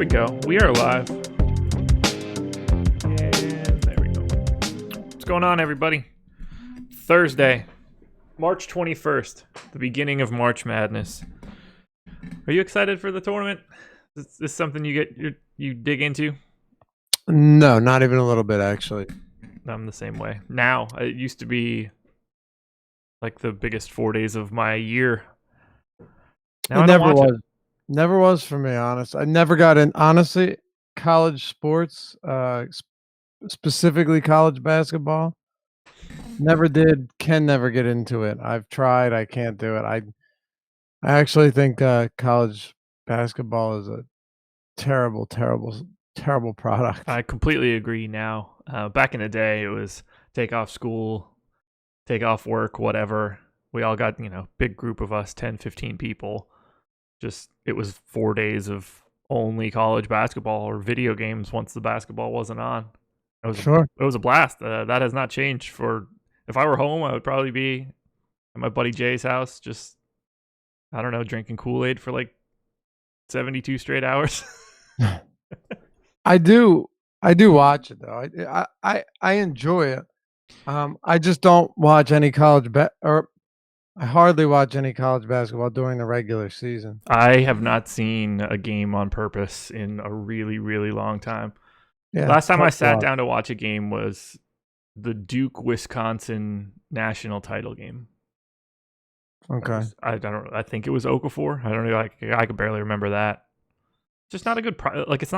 we go. We are live. And there we go. What's going on, everybody? Thursday, March 21st, the beginning of March Madness. Are you excited for the tournament? Is this something you dig into? No, not even a little bit, actually. I'm the same way. Now, it used to be like the biggest 4 days of my year. Now It never was. Never was for me, honest. I never got in. Honestly, college sports, specifically college basketball, never did. Can never get into it. I've tried. I can't do it. I actually think college basketball is a terrible, terrible, terrible product. I completely agree now. Back in the day, it was take off school, take off work, whatever. We all got, big group of us, 10, 15 people. It was 4 days of only college basketball or video games once the basketball wasn't on. It was a blast. That has not changed. If I were home, I would probably be at my buddy Jay's house, just, I don't know, drinking Kool-Aid for like 72 straight hours. I do watch it though. I enjoy it. I just don't watch any I hardly watch any college basketball during the regular season. I have not seen a game on purpose in a really, really long time. Yeah, last time I sat down to watch a game was the Duke-Wisconsin national title game. Okay. I don't know. I think it was Okafor. I don't know. I could barely remember that. Just not a good it's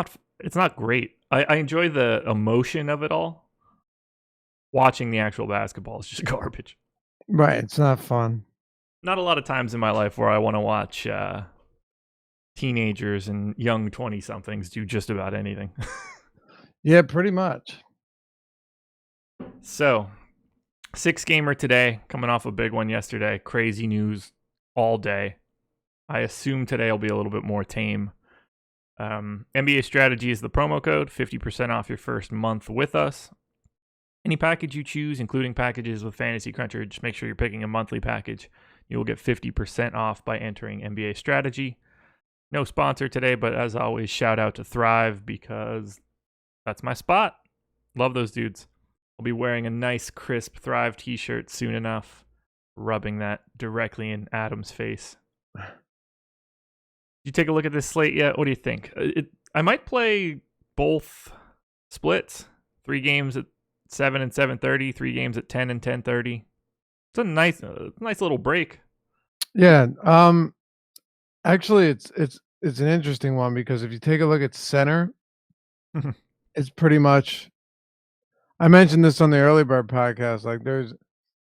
not great. I enjoy the emotion of it all. Watching the actual basketball is just garbage. Right, it's not fun. Not a lot of times in my life where I want to watch teenagers and young 20-somethings do just about anything. Yeah, pretty much. So, 6-gamer today, coming off a big one yesterday. Crazy news all day. I assume today will be a little bit more tame. NBA Strategy is the promo code, 50% off your first month with us. Any package you choose, including packages with Fantasy Cruncher, just make sure you're picking a monthly package. You will get 50% off by entering NBA Strategy. No sponsor today, but as always, shout out to Thrive because that's my spot. Love those dudes. I'll be wearing a nice, crisp Thrive t-shirt soon enough, rubbing that directly in Adam's face. You take a look at this slate yet? What do you think? I might play both splits. 3 games at 7 and 7:30, 3 games at 10 and 10:30. It's a nice little break. Yeah. Actually, it's an interesting one because if you take a look at center, it's pretty much. I mentioned this on the Early Bird podcast. Like,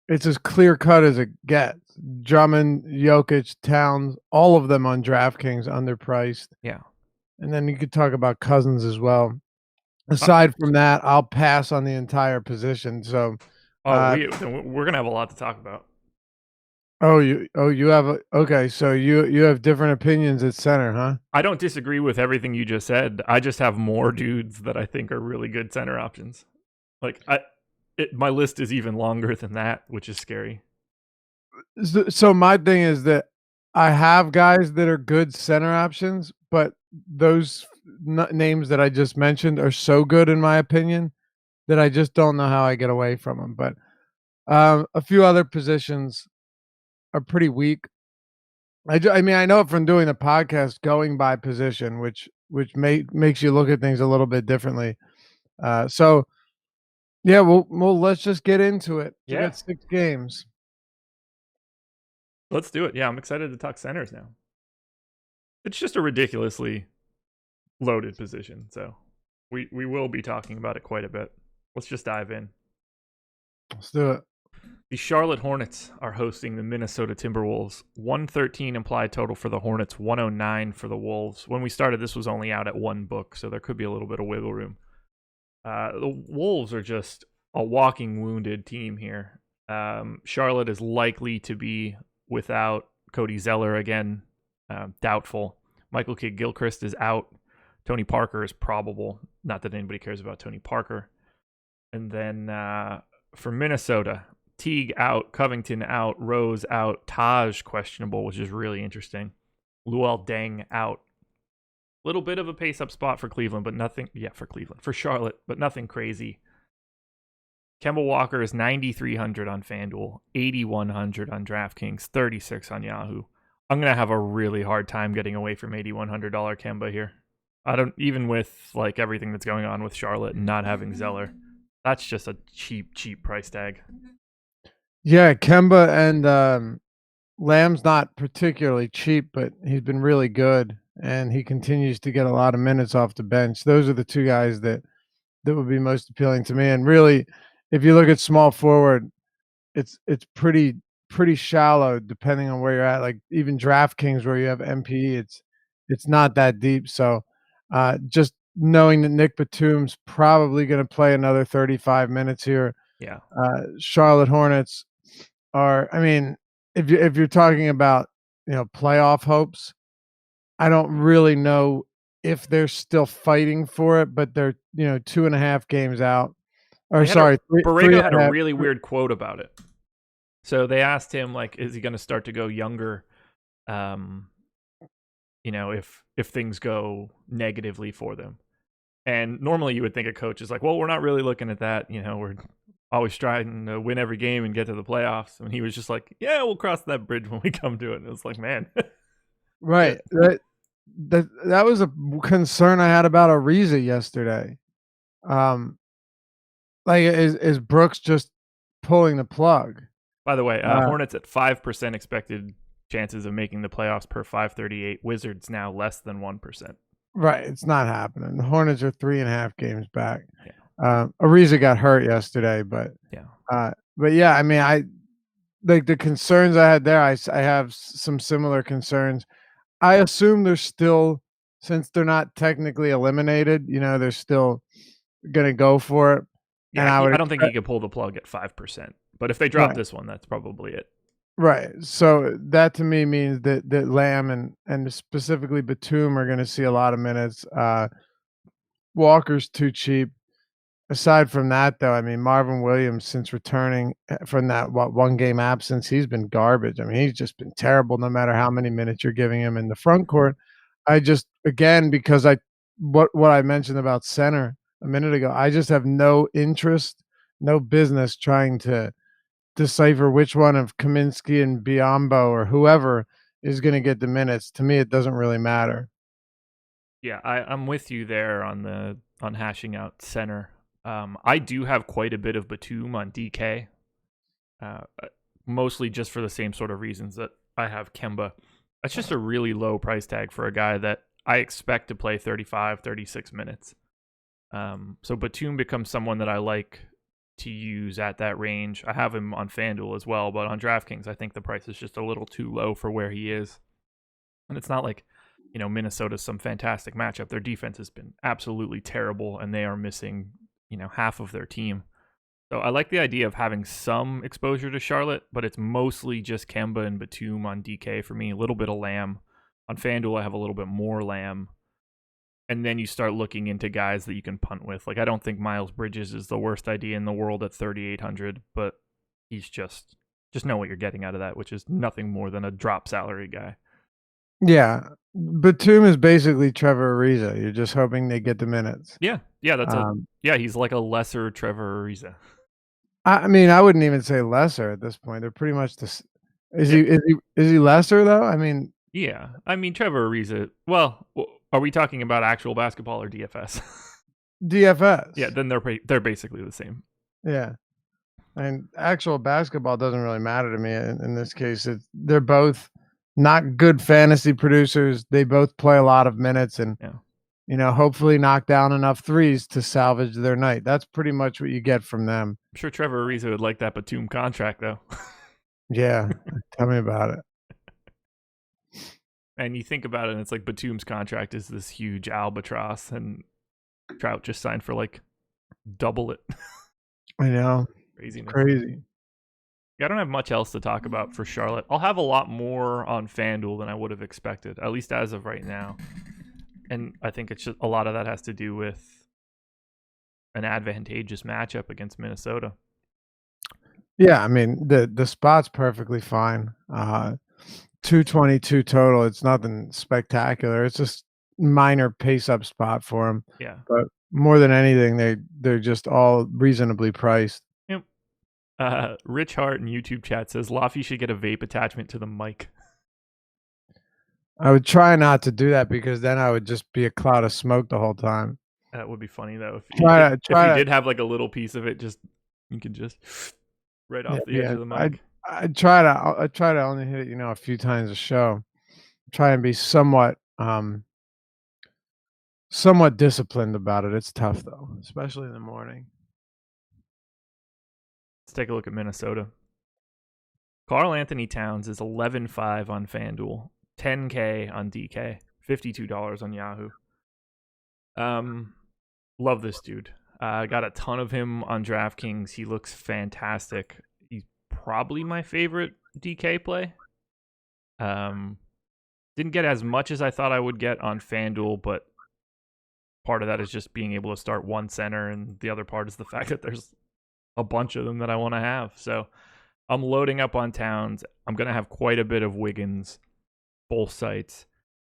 it's as clear cut as it gets. Drummond, Jokic, Towns, all of them on DraftKings underpriced. Yeah. And then you could talk about Cousins as well. Aside from that, I'll pass on the entire position. So, we're gonna have a lot to talk about. You have okay. So you have different opinions at center, huh? I don't disagree with everything you just said. I just have more dudes that I think are really good center options. Like my list is even longer than that, which is scary. So my thing is that I have guys that are good center options, but those names that I just mentioned are so good in my opinion that I just don't know how I get away from them. But a few other positions are pretty weak. I mean, I know from doing the podcast going by position, which makes you look at things a little bit differently. So yeah, well, let's just get into it. We got 6 games. Let's do it. Yeah, I'm excited to talk centers now. It's just a ridiculously loaded position, so we will be talking about it quite a bit. Let's just dive in. Let's do it. The Charlotte Hornets are hosting the Minnesota Timberwolves. 113 implied total for the Hornets, 109 for the Wolves. When we started, this was only out at 1 book, so there could be a little bit of wiggle room. The Wolves are just a walking wounded team here. Charlotte is likely to be without Cody Zeller again, doubtful. Michael Kidd-Gilchrist is out. Tony Parker is probable. Not that anybody cares about Tony Parker. And then for Minnesota, Teague out, Covington out, Rose out, Taj questionable, which is really interesting. Luol Deng out. Little bit of a pace up spot for Cleveland, but nothing. Yeah, for Charlotte, but nothing crazy. Kemba Walker is 9,300 on FanDuel, 8,100 on DraftKings, 36 on Yahoo. I'm gonna have a really hard time getting away from $8,100 Kemba here. I don't, even with like everything that's going on with Charlotte and not having Zeller. That's just a cheap price tag. Yeah, Kemba and Lamb's not particularly cheap, but he's been really good, and he continues to get a lot of minutes off the bench. Those are the two guys that would be most appealing to me. And really, if you look at small forward, it's pretty shallow depending on where you're at. Like even DraftKings, where you have MPE, it's not that deep. So just knowing that Nick Batum's probably going to play another 35 minutes here. Yeah. Charlotte Hornets are, I mean, if you're talking about, playoff hopes, I don't really know if they're still fighting for it, but they're, 2.5 games out. Or sorry, Borrego had a really weird quote about it. So they asked him, like, is he going to start to go younger? If things go negatively for them. And normally you would think a coach is like, well, we're not really looking at that. We're always trying to win every game and get to the playoffs. And he was just like, yeah, we'll cross that bridge when we come to it. And it was like, man. Right. That was a concern I had about Ariza yesterday. Like, is Brooks just pulling the plug? By the way, Hornets at 5% expected chances of making the playoffs per 538. Wizards now less than 1%. Right, it's not happening. The Hornets are 3.5 games back. Yeah. Ariza got hurt yesterday, but yeah, I mean, I like the concerns I had there. I have some similar concerns. I assume they're still, since they're not technically eliminated, they're still gonna go for it. Yeah, I don't think he could pull the plug at 5%. But if they drop this one, that's probably it. Right. So that to me means that Lamb and specifically Batum are going to see a lot of minutes. Walker's too cheap. Aside from that, though, I mean, Marvin Williams, since returning from that 1 game absence, he's been garbage. I mean, he's just been terrible no matter how many minutes you're giving him in the front court. I just, again, because what I mentioned about center a minute ago, I just have no interest, no business trying to decipher which one of Kaminsky and Biyombo or whoever is going to get the minutes. To me, it doesn't really matter. Yeah, I'm with you there on hashing out center. I do have quite a bit of Batum on DK, mostly just for the same sort of reasons that I have Kemba. That's just a really low price tag for a guy that I expect to play 35, 36 minutes. So Batum becomes someone that I like to use at that range. I have him on FanDuel as well, but on DraftKings, I think the price is just a little too low for where he is. And it's not like, Minnesota's some fantastic matchup. Their defense has been absolutely terrible, and they are missing, half of their team. So I like the idea of having some exposure to Charlotte, but it's mostly just Kemba and Batum on DK for me. A little bit of Lamb. On FanDuel, I have a little bit more Lamb. And then you start looking into guys that you can punt with. Like, I don't think Miles Bridges is the worst idea in the world at 3,800, but he's just know what you're getting out of that, which is nothing more than a drop salary guy. Yeah. Batum is basically Trevor Ariza. You're just hoping they get the minutes. Yeah. Yeah, he's like a lesser Trevor Ariza. I mean, I wouldn't even say lesser at this point. They're pretty much the Is he lesser though? I mean, yeah. I mean, Trevor Ariza, well, are we talking about actual basketball or DFS? DFS. Yeah, then they're basically the same. Yeah. And actual basketball doesn't really matter to me in this case. They're both not good fantasy producers. They both play a lot of minutes and, hopefully knock down enough threes to salvage their night. That's pretty much what you get from them. I'm sure Trevor Ariza would like that Batum contract, though. Yeah. Tell me about it. And you think about it, and it's like Batum's contract is this huge albatross, and Trout just signed for like double it. I know. Craziness. Crazy. Yeah, I don't have much else to talk about for Charlotte. I'll have a lot more on FanDuel than I would have expected, at least as of right now. And I think it's just a lot of that has to do with an advantageous matchup against Minnesota. Yeah, I mean, the spot's perfectly fine. 222 total. It's nothing spectacular. It's just minor pace-up spot for him, Yeah. but more than anything, they're just all reasonably priced. Yep. Rich Hart in YouTube chat says Laffy should get a vape attachment to the mic. I would try not to do that because then I would just be a cloud of smoke the whole time. That would be funny though. If Try he to did have like a little piece of it, just you could just right off the edge yeah, of the mic. I try to only hit it, a few times a show. Try and be somewhat disciplined about it. It's tough though, especially in the morning. Let's take a look at Minnesota. Karl Anthony Towns is 11.5 on FanDuel, 10K on DK, $52 on Yahoo. Love this dude. Got a ton of him on DraftKings. He looks fantastic. He's probably my favorite DK play. Didn't get as much as I thought I would get on FanDuel, but part of that is just being able to start one center, and the other part is the fact that there's a bunch of them that I want to have. So I'm loading up on Towns. I'm going to have quite a bit of Wiggins, both sites,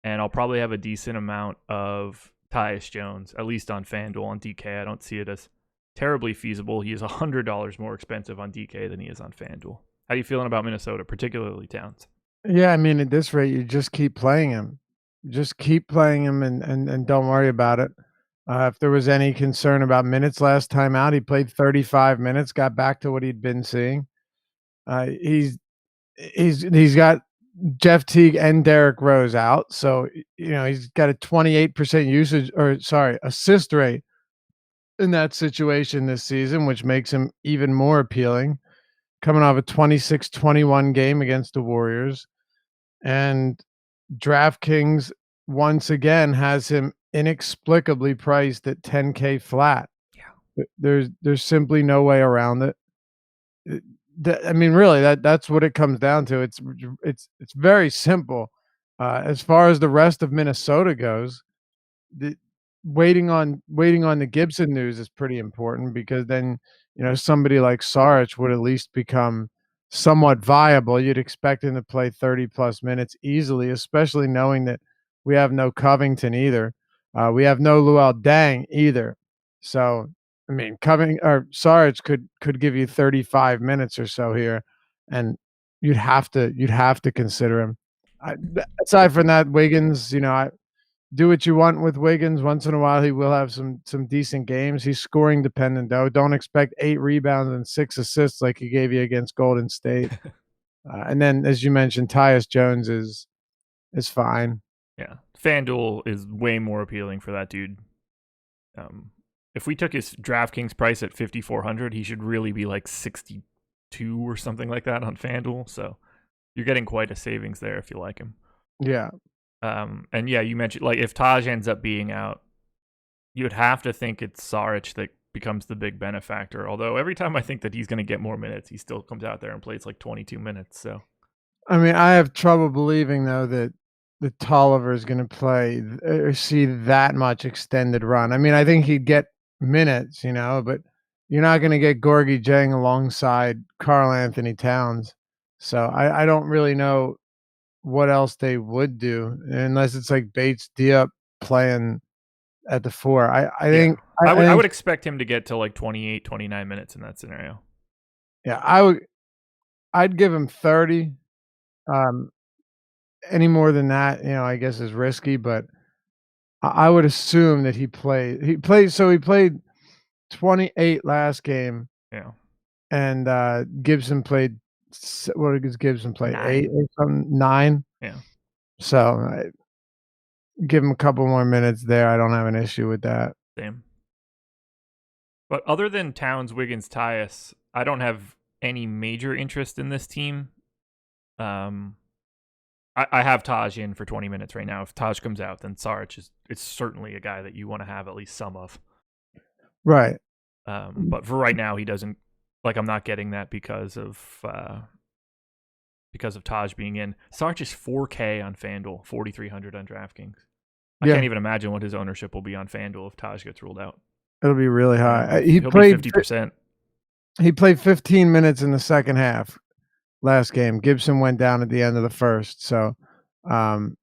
and I'll probably have a decent amount of Tyus Jones, at least on FanDuel. On DK, I don't see it as terribly feasible. He is $100 more expensive on DK than he is on FanDuel. How are you feeling about Minnesota, particularly Towns? Yeah, I mean, at this rate, you just keep playing him. Just keep playing him and don't worry about it. If there was any concern about minutes last time out, he played 35 minutes, got back to what he'd been seeing. He's got Jeff Teague and Derrick Rose out, so he's got a 28% assist rate in that situation this season, which makes him even more appealing. Coming off a 26-21 game against the Warriors, and DraftKings once again has him inexplicably priced at 10K flat. Yeah. There's simply no way around it. I mean, really, that's what it comes down to. It's very simple. As far as the rest of Minnesota goes, the waiting on the Gibson news is pretty important because then somebody like Saric would at least become somewhat viable. You'd expect him to play 30 plus minutes easily, especially knowing that we have no Covington either. We have no Luol Deng either. So I mean, Saric could give you 35 minutes or so here, and you'd have to consider him. Aside from that, Wiggins, I do what you want with Wiggins. Once in a while, he will have some decent games. He's scoring dependent, though. Don't expect 8 rebounds and 6 assists like he gave you against Golden State. And then, as you mentioned, Tyus Jones is fine. Yeah, FanDuel is way more appealing for that dude. If we took his DraftKings price at 5,400, he should really be like 62 or something like that on FanDuel. So you're getting quite a savings there if you like him. Yeah. And yeah, you mentioned like if Taj ends up being out, you would have to think it's Saric that becomes the big benefactor. Although every time I think that he's going to get more minutes, he still comes out there and plays like 22 minutes. So, I mean, I have trouble believing though that Tolliver is going to play or see that much extended run. I mean, I think he'd get minutes, but you're not going to get Gorgie Jang alongside Karl Anthony Towns. So I don't really know what else they would do unless it's like Bates Diop playing at the 4. I think I would expect him to get to like 28, 29 minutes in that scenario. Yeah, I'd give him 30. Any more than that, I guess is risky, but I would assume that he played 28 last game. Yeah. And Gibson played what did Gibson play? 9. 8 or something? 9? Yeah. So give him a couple more minutes there. I don't have an issue with that. Same. But other than Towns, Wiggins, Tyus, I don't have any major interest in this team. I have Taj in for 20 minutes right now. If Taj comes out, then Saric it's certainly a guy that you want to have at least some of. Right. But for right now, he doesn't. Like, I'm not getting that because of Taj being in. Saric is 4K on FanDuel, 4,300 on DraftKings. I can't even imagine what his ownership will be on FanDuel if Taj gets ruled out. It'll be really high. He'll played 50%. He played 15 minutes in the second half last game. Gibson went down at the end of the first, so that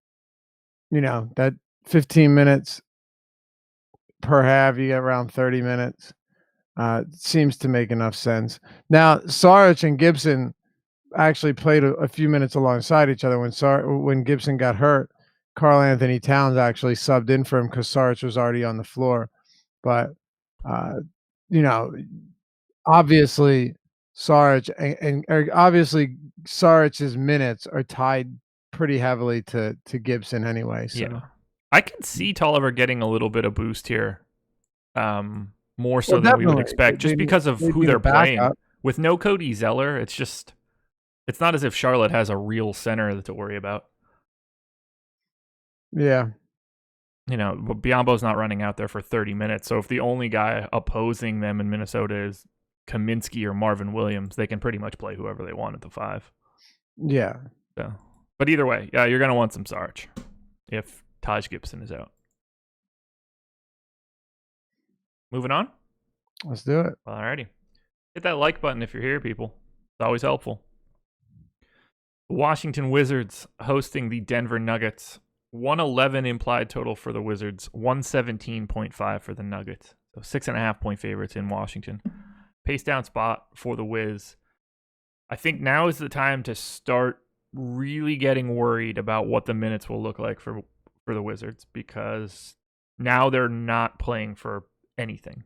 15 minutes per half, you get around 30 minutes. Seems to make enough sense. Now, Saric and Gibson actually played a few minutes alongside each other when Gibson got hurt. Karl Anthony Towns actually subbed in for him because Saric was already on the floor. But, uh, you know, obviously Saric obviously Saric's minutes are tied pretty heavily to Gibson anyway. So Yeah. I can see Tolliver getting a little bit of boost here. More so well, than we would definitely expect, just because of they who need a they're playing. backup. With no Cody Zeller, it's not as if Charlotte has a real center to worry about. Yeah. But Biombo's not running out there for 30 minutes. So if the only guy opposing them in Minnesota is Kaminsky or Marvin Williams, they can pretty much play whoever they want at the 5. Yeah. So, but either way, yeah, you're going to want some Sarge if Taj Gibson is out. Moving on? Let's do it. Alrighty. Hit that like button if you're here, people. It's always helpful. The Washington Wizards hosting the Denver Nuggets. 111 implied total for the Wizards, 117.5 for the Nuggets. So 6.5 point favorites in Washington. Pace down spot for the Wiz. I think now is the time to start really getting worried about what the minutes will look like for the Wizards, because now they're not playing for anything.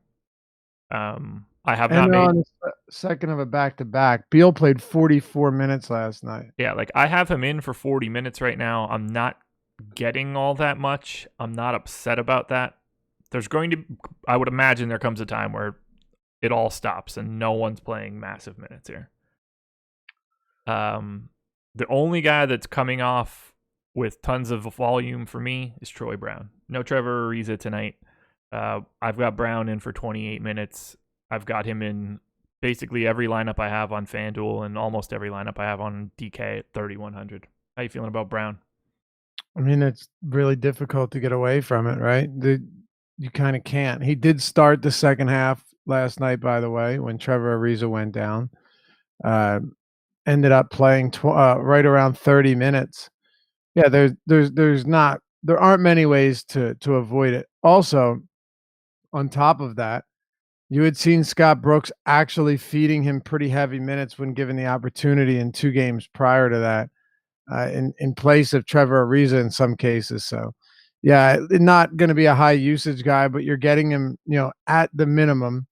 I have not made on the second of a back-to-back. Beal played 44 minutes last night. Yeah, I have him in for 40 minutes right now. I'm not getting all that much. I'm not upset about that. I would imagine there comes a time where it all stops and no one's playing massive minutes here. The only guy that's coming off with tons of volume for me is Troy Brown. No Trevor Ariza tonight. I've got Brown in for 28 minutes. I've got him in basically every lineup I have on FanDuel and almost every lineup I have on DK at 3,100. How you feeling about Brown? I mean, it's really difficult to get away from it, right? You kind of can't. He did start the second half last night, by the way, when Trevor Ariza went down. Ended up playing right around 30 minutes. Yeah, there aren't many ways to avoid it. Also, on top of that, you had seen Scott Brooks actually feeding him pretty heavy minutes when given the opportunity in 2 games prior to that, in place of Trevor Ariza in some cases. So, yeah, not going to be a high usage guy, but you're getting him, at the minimum.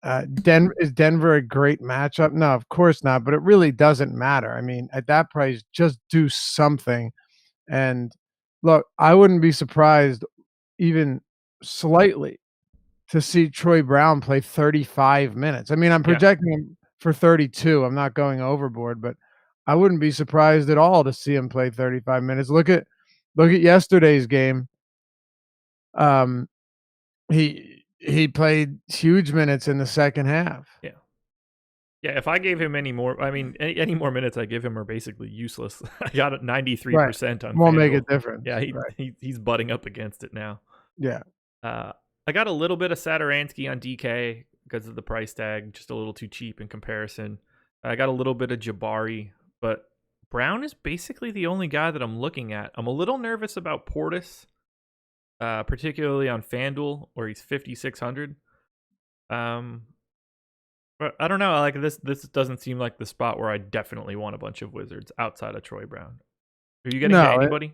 Is Denver a great matchup? No, of course not, but it really doesn't matter. I mean, at that price, just do something. And look, I wouldn't be surprised even slightly to see Troy Brown play 35 minutes. I mean, I'm projecting him for 32. I'm not going overboard, but I wouldn't be surprised at all to see him play 35 minutes. Look at yesterday's game. He played huge minutes in the second half. Yeah. Yeah, if I gave him any more, any more minutes I give him are basically useless. I got it 93% on Won't FanDuel. make a difference. Yeah, he's butting up against it now. Yeah. I got a little bit of Saturansky on DK because of the price tag, just a little too cheap in comparison. I got a little bit of Jabari, but Brown is basically the only guy that I'm looking at. I'm a little nervous about Portis, particularly on FanDuel, where he's 5,600. But I don't know. Like this doesn't seem like the spot where I definitely want a bunch of Wizards outside of Troy Brown. Are you getting to anybody?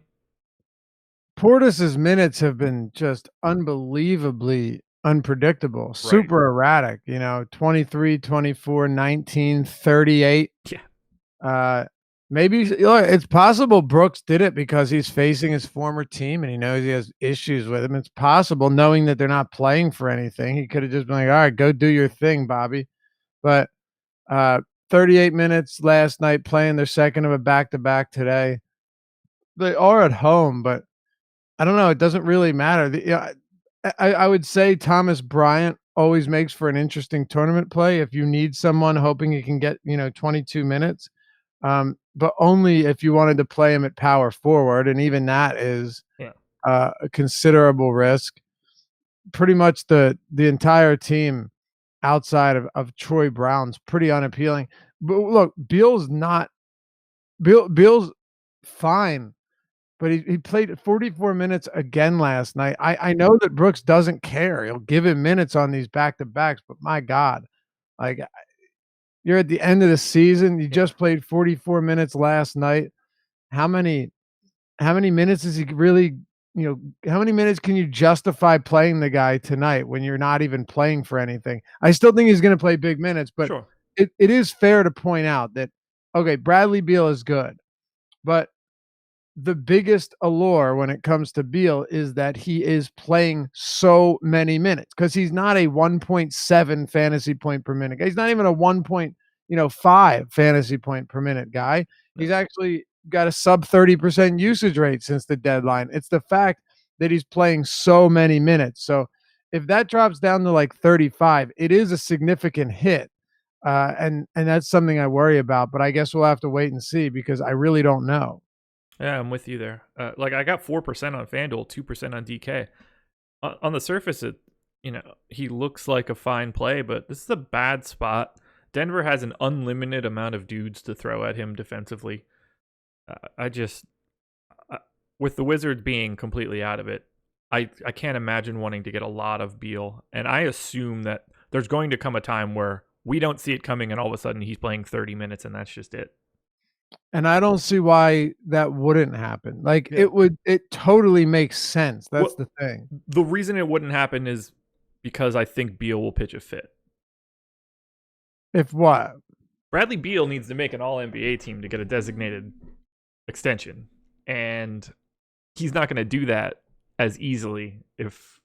Portis's minutes have been just unbelievably unpredictable, super erratic, 23, 24, 19, 38. Yeah. Maybe it's possible Brooks did it because he's facing his former team and he knows he has issues with him. It's possible, knowing that they're not playing for anything, he could have just been like, all right, go do your thing, Bobby. But 38 minutes last night, playing their second of a back-to-back today. They are at home, but I don't know. It doesn't really matter. I would say Thomas Bryant always makes for an interesting tournament play if you need someone hoping you can get 22 minutes, but only if you wanted to play him at power forward, and even that is a considerable risk. Pretty much the entire team outside of Troy Brown's pretty unappealing. But look, Beal's fine. but he played 44 minutes again last night. I know that Brooks doesn't care. He'll give him minutes on these back-to-backs, but my God, like, you're at the end of the season. You just played 44 minutes last night. How many minutes is he really, how many minutes can you justify playing the guy tonight when you're not even playing for anything? I still think he's gonna play big minutes, but Sure. it is fair to point out that, okay, Bradley Beal is good, but the biggest allure when it comes to Beal is that he is playing so many minutes because he's not a 1.7 fantasy point per minute guy. He's not even a 1.5 fantasy point per minute guy. He's actually got a sub 30% usage rate since the deadline. It's the fact that he's playing so many minutes. So if that drops down to like 35, it is a significant hit. And that's something I worry about, but I guess we'll have to wait and see because I really don't know. Yeah, I'm with you there. Like I got 4% on FanDuel, 2% on DK. On the surface, he looks like a fine play, but this is a bad spot. Denver has an unlimited amount of dudes to throw at him defensively. With the Wizards being completely out of it, I can't imagine wanting to get a lot of Beal. And I assume that there's going to come a time where we don't see it coming and all of a sudden he's playing 30 minutes and that's just it. And I don't see why that wouldn't happen. Like it totally makes sense. That's the thing. The reason it wouldn't happen is because I think Beal will pitch a fit. If what? Bradley Beal needs to make an all-NBA team to get a designated extension. And he's not going to do that as easily if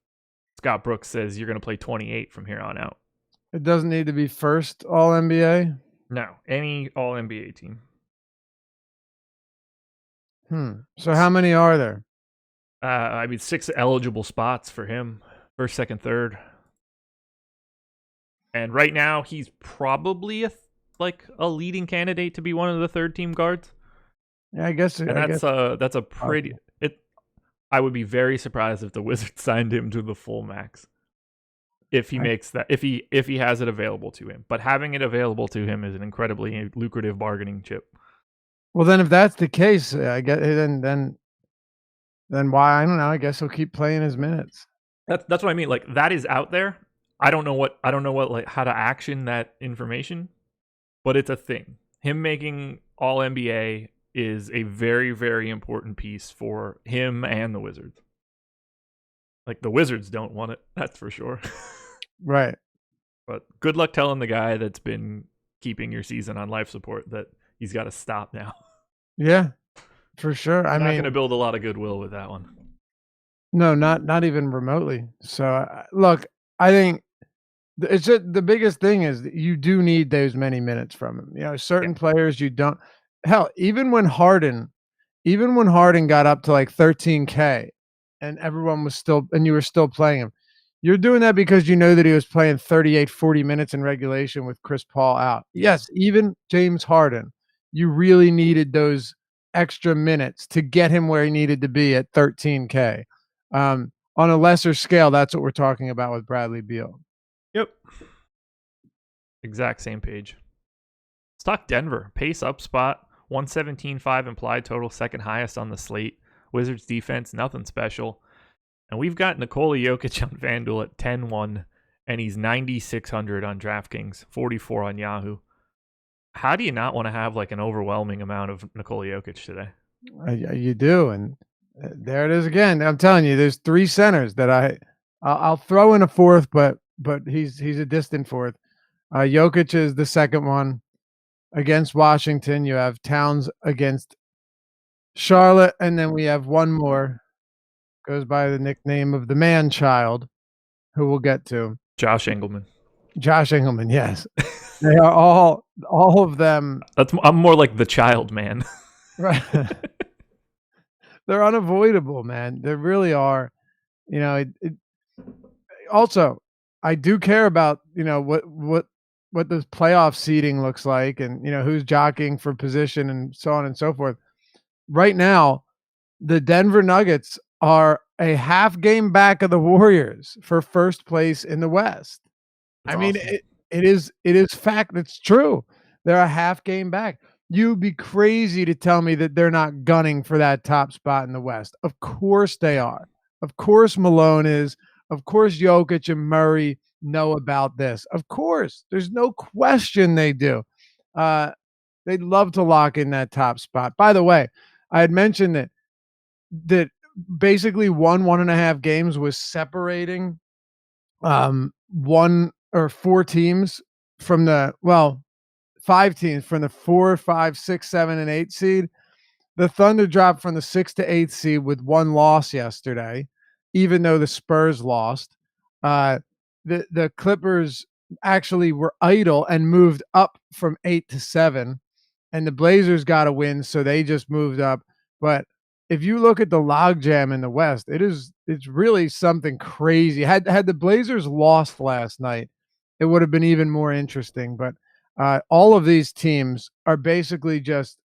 Scott Brooks says you're going to play 28 from here on out. It doesn't need to be first all-NBA? No, any all-NBA team. So how many are there? 6 eligible spots for him. First, second, third. And right now, he's probably a leading candidate to be one of the third-team guards. Yeah, I guess. And that's a pretty. I would be very surprised if the Wizards signed him to the full max. If he makes that, if he has it available to him, but having it available to him is an incredibly lucrative bargaining chip. Well, then if that's the case, I guess then why? I don't know. I guess he'll keep playing his minutes. That's what I mean. Like that is out there. I don't know what how to action that information, but it's a thing. Him making all NBA is a very, very important piece for him and the Wizards. Like the Wizards don't want it, that's for sure. Right. But good luck telling the guy that's been keeping your season on life support that he's got to stop now. Yeah, for sure. I'm not going to build a lot of goodwill with that one. No, not even remotely. So look, I think it's just, the biggest thing is that you do need those many minutes from him. Certain players you don't. Hell, even when Harden got up to like 13K and everyone was still, and you were still playing him, you're doing that because you know that he was playing 38, 40 minutes in regulation with Chris Paul out. Yes, even James Harden, you really needed those extra minutes to get him where he needed to be at 13K. On a lesser scale, that's what we're talking about with Bradley Beal. Yep. Exact same page. Let's talk Denver. Pace up spot. 117.5 implied total, second highest on the slate. Wizards defense, nothing special. And we've got Nikola Jokic on FanDuel at 10-1, and he's 9,600 on DraftKings, 44 on Yahoo. How do you not want to have like an overwhelming amount of Nikola Jokic today? You do, and there it is again. I'm telling you, there's 3 centers that I'll throw in a fourth, but he's a distant fourth. Jokic is the second one. Against Washington, you have Towns against Charlotte, and then we have one more. Goes by the nickname of the man-child, who we'll get to. Josh Engelman. Josh Engelman, yes. They are all of them. I'm more like the child man. Right. They're unavoidable, man. They really are. Also, I do care about, what the playoff seeding looks like and, who's jockeying for position and so on and so forth. Right now, the Denver Nuggets are a half game back of the Warriors for first place in the West. That's awesome. It is fact. It's true. They're a half game back. You'd be crazy to tell me that they're not gunning for that top spot in the West. Of course they are. Of course Malone is. Of course Jokic and Murray know about this. Of course. There's no question they do. They'd love to lock in that top spot. By the way, I had mentioned that basically 1.5 games was separating one or four teams from the, well, 5 teams from the 4, 5, 6, 7, and 8 seed. The Thunder dropped from the 6th to 8th seed with one loss yesterday, even though the Spurs lost. The Clippers actually were idle and moved up from 8 to 7, and the Blazers got a win, so they just moved up. But if you look at the logjam in the West, it's really something crazy. Had the Blazers lost last night, it would have been even more interesting. But all of these teams are basically just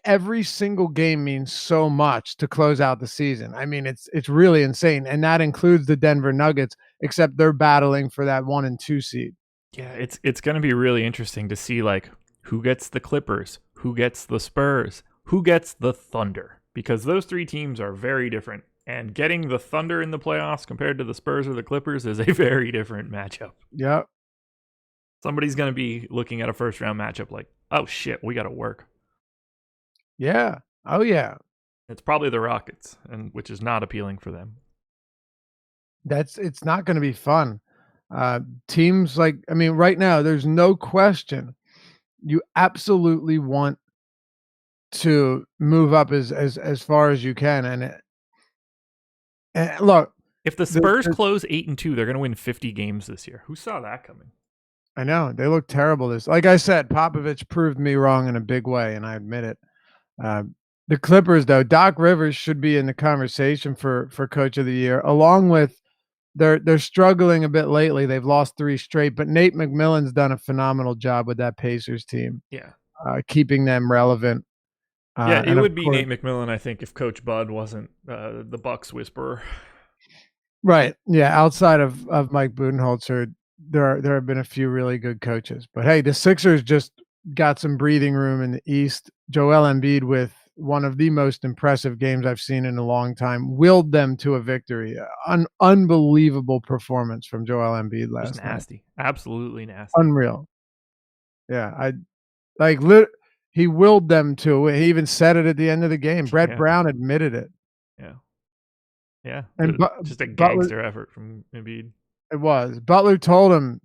every single game means so much to close out the season. I mean, it's really insane, and that includes the Denver Nuggets, except they're battling for that 1 and 2 seed. Yeah, it's going to be really interesting to see like who gets the Clippers, who gets the Spurs, who gets the Thunder, because those three teams are very different. And getting the Thunder in the playoffs compared to the Spurs or the Clippers is a very different matchup. Yep. Somebody's going to be looking at a first round matchup like, oh shit, we got to work. Yeah. Oh yeah. It's probably the Rockets, and which is not appealing for them. It's not going to be fun. Teams like, I mean, right now, there's no question you absolutely want to move up as far as you can. And look, if the Spurs close 8-2, they're going to win 50 games this year. Who saw that coming? I know they look terrible. Like I said, Popovich proved me wrong in a big way, and I admit it. The Clippers, though, Doc Rivers should be in the conversation for Coach of the Year, along with they're struggling a bit lately. They've lost 3 straight, but Nate McMillan's done a phenomenal job with that Pacers team. Yeah, keeping them relevant. Yeah, it would be Nate McMillan, I think, if Coach Bud wasn't the Bucks whisperer. Right. Yeah. Outside of Mike Budenholzer, there have been a few really good coaches. But hey, the Sixers just got some breathing room in the East. Joel Embiid, with one of the most impressive games I've seen in a long time, willed them to a victory. Unbelievable performance from Joel Embiid last night. Nasty. Absolutely nasty. Unreal. Yeah. He willed them to it. He even said it at the end of the game. Brett Brown admitted it. Yeah. Yeah. And just a gangster effort from Embiid. It was. Butler told him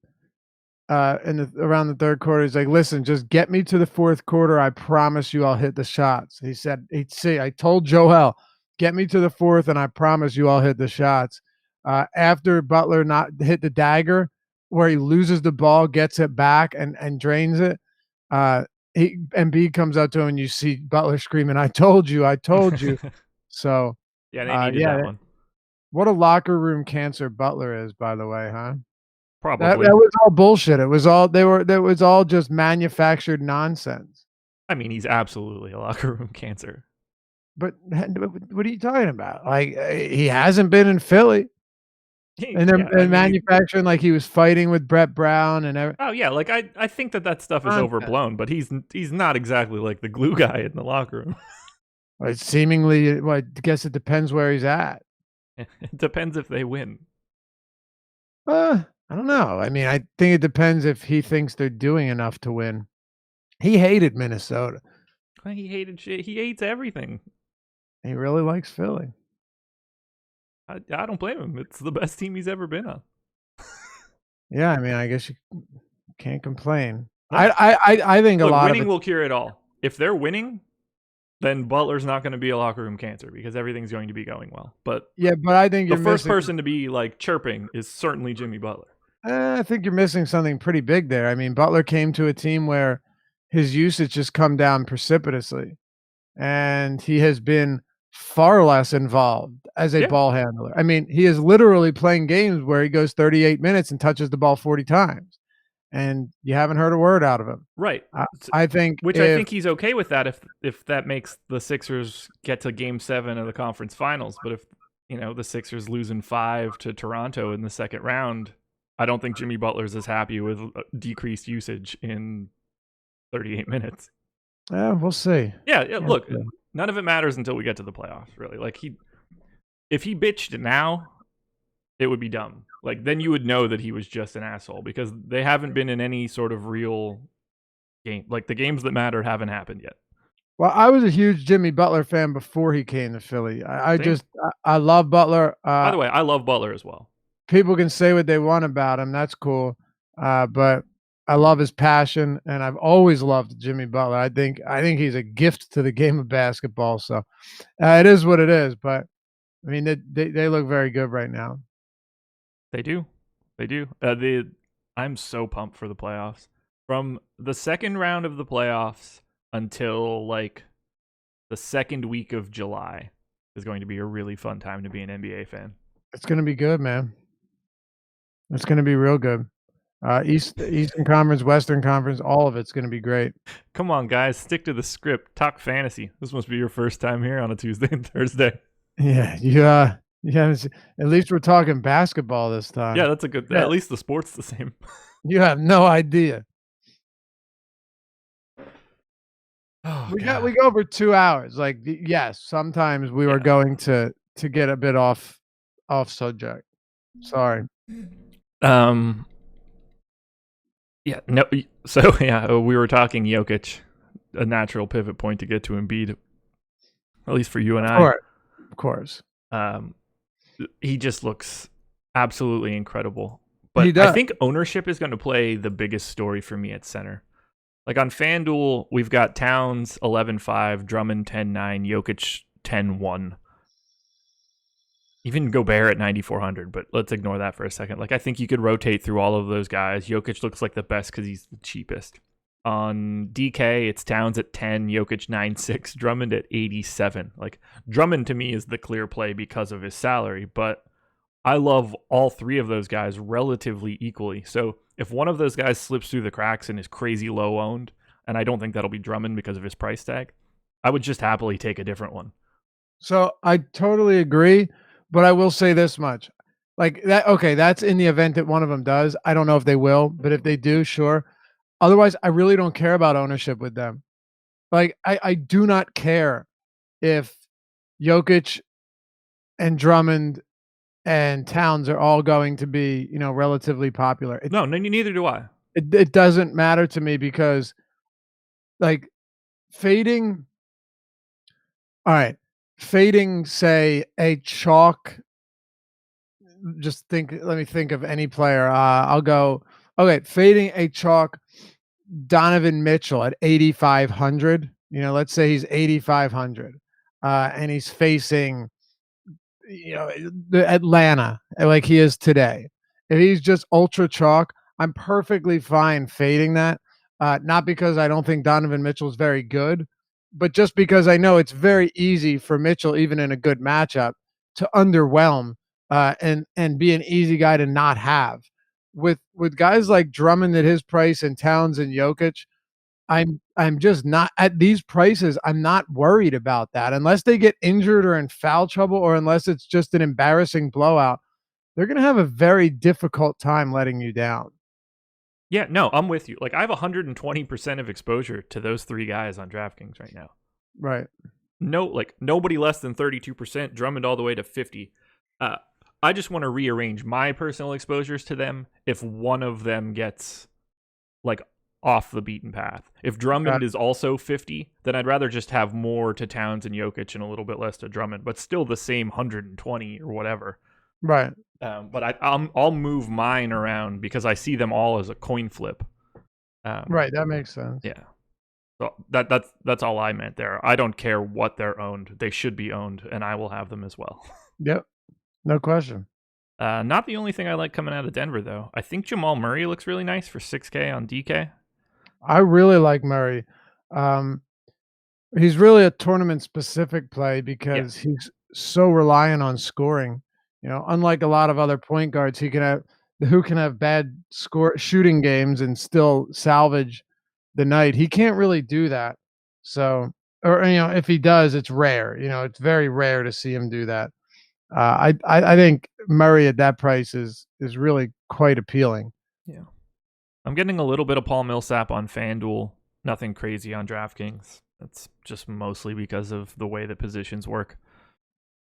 around the third quarter, he's like, listen, just get me to the fourth quarter. I promise you I'll hit the shots. He said, I told Joel, get me to the fourth, and I promise you I'll hit the shots. After Butler not hit the dagger, where he loses the ball, gets it back, and drains it, Embiid comes up to him, and you see Butler screaming, I told you. So yeah, they needed that one. What a locker room cancer Butler is, by the way, huh? Probably. That was all bullshit. It was all just manufactured nonsense. I mean, he's absolutely a locker room cancer. But what are you talking about? Like, he hasn't been in Philly. And they're manufacturing like he was fighting with Brett Brown and everything. Oh yeah, like I think that stuff is overblown, but he's not exactly like the glue guy in the locker room. Well, seemingly, I guess it depends where he's at. It depends if they win. I don't know. I mean, I think it depends if he thinks they're doing enough to win. He hated Minnesota. He hated shit. He hates everything. He really likes Philly. I don't blame him. It's the best team he's ever been on. Yeah, I mean, I guess you can't complain. No. I think a lot of winning will cure it all. If they're winning, then Butler's not going to be a locker room cancer because everything's going to be going well. But yeah, but I think the first person to be like chirping is certainly Jimmy Butler. I think you're missing something pretty big there. I mean, Butler came to a team where his usage has come down precipitously, and he has been far less involved as a ball handler. I mean, he is literally playing games where he goes 38 minutes and touches the ball 40 times. And you haven't heard a word out of him. Right. I think I think he's okay with that if that makes the Sixers get to game 7 of the conference finals. But if, the Sixers losing 5 to Toronto in the second round, I don't think Jimmy Butler's as happy with decreased usage in 38 minutes. Yeah, we'll see. Yeah, We'll look, see. none of it matters until we get to the playoffs, really. Like, if he bitched now, it would be dumb. Like, then you would know that he was just an asshole because they haven't been in any sort of real game. Like, the games that matter haven't happened yet. Well, I was a huge Jimmy Butler fan before he came to Philly. Same. I love Butler. By the way, I love Butler as well. People can say what they want about him. That's cool. But I love his passion, and I've always loved Jimmy Butler. I think he's a gift to the game of basketball. So it is what it is. But I mean, they look very good right now. They do. They do. I'm so pumped for the playoffs. From the second round of the playoffs until like the second week of July is going to be a really fun time to be an NBA fan. It's going to be good, man. It's going to be real good. Eastern Conference, Western Conference, all of it's going to be great. Come on, guys, stick to the script. Talk fantasy. This must be your first time here on a Tuesday and Thursday. Yeah, yeah. At least we're talking basketball this time. Yeah, that's a good. Yeah. At least the sport's the same. You have no idea. Oh, We God. go over 2 hours. Like, yes, sometimes we were going to get a bit off subject. Sorry. Yeah, no. So yeah, we were talking Jokic, a natural pivot point to get to Embiid, at least for you and I. Of course. He just looks absolutely incredible. But He does. I think ownership is going to play the biggest story for me at center. Like on FanDuel, we've got Towns 11-5, Drummond 10-9, Jokic 10-1. Even Gobert at 9,400, but let's ignore that for a second. Like, I think you could rotate through all of those guys. Jokic looks like the best because he's the cheapest. On DK, it's Towns at 10, Jokic 9-6, Drummond at 87. Like, Drummond to me is the clear play because of his salary, but I love all three of those guys relatively equally. So if one of those guys slips through the cracks and is crazy low owned, and I don't think that'll be Drummond because of his price tag, I would just happily take a different one. So I totally agree, but I will say this much. Like that, okay, that's in the event that one of them does. I don't know if they will, but if they do, sure. Otherwise, I really don't care about ownership with them. Like I do not care if Jokic and Drummond and Towns are all going to be, relatively popular. No, neither do I. It doesn't matter to me because, like, fading. All right, fading, say a chalk. Let me think of any player. I'll go. Okay, fading a chalk. Donovan Mitchell at 8,500. Let's say he's 8,500, and he's facing the Atlanta like he is today. If he's just ultra chalk, I'm perfectly fine fading that. Not because I don't think Donovan Mitchell is very good, but just because I know it's very easy for Mitchell, even in a good matchup, to underwhelm and be an easy guy to not have. With guys like Drummond at his price and Towns and Jokic, I'm just not at these prices. I'm not worried about that unless they get injured or in foul trouble, or unless it's just an embarrassing blowout. They're going to have a very difficult time letting you down. Yeah, no, I'm with you. Like, I have 120% of exposure to those three guys on DraftKings right now. Right. No, like nobody less than 32%, Drummond all the way to 50. I just want to rearrange my personal exposures to them if one of them gets like off the beaten path. If Drummond is also 50, then I'd rather just have more to Towns and Jokic and a little bit less to Drummond, but still the same 120 or whatever. Right. But I'll move mine around because I see them all as a coin flip. Right. That makes sense. Yeah. So that's all I meant there. I don't care what they're owned. They should be owned, and I will have them as well. Yep. No question. Not the only thing I like coming out of Denver, though. I think Jamal Murray looks really nice for 6K on DK. I really like Murray. He's really a tournament-specific play because he's so reliant on scoring. Unlike a lot of other point guards, who can have bad shooting games and still salvage the night. He can't really do that. So, or if he does, it's rare. It's very rare to see him do that. I think Murray at that price is really quite appealing. Yeah. I'm getting a little bit of Paul Millsap on FanDuel. Nothing crazy on DraftKings. That's just mostly because of the way that positions work.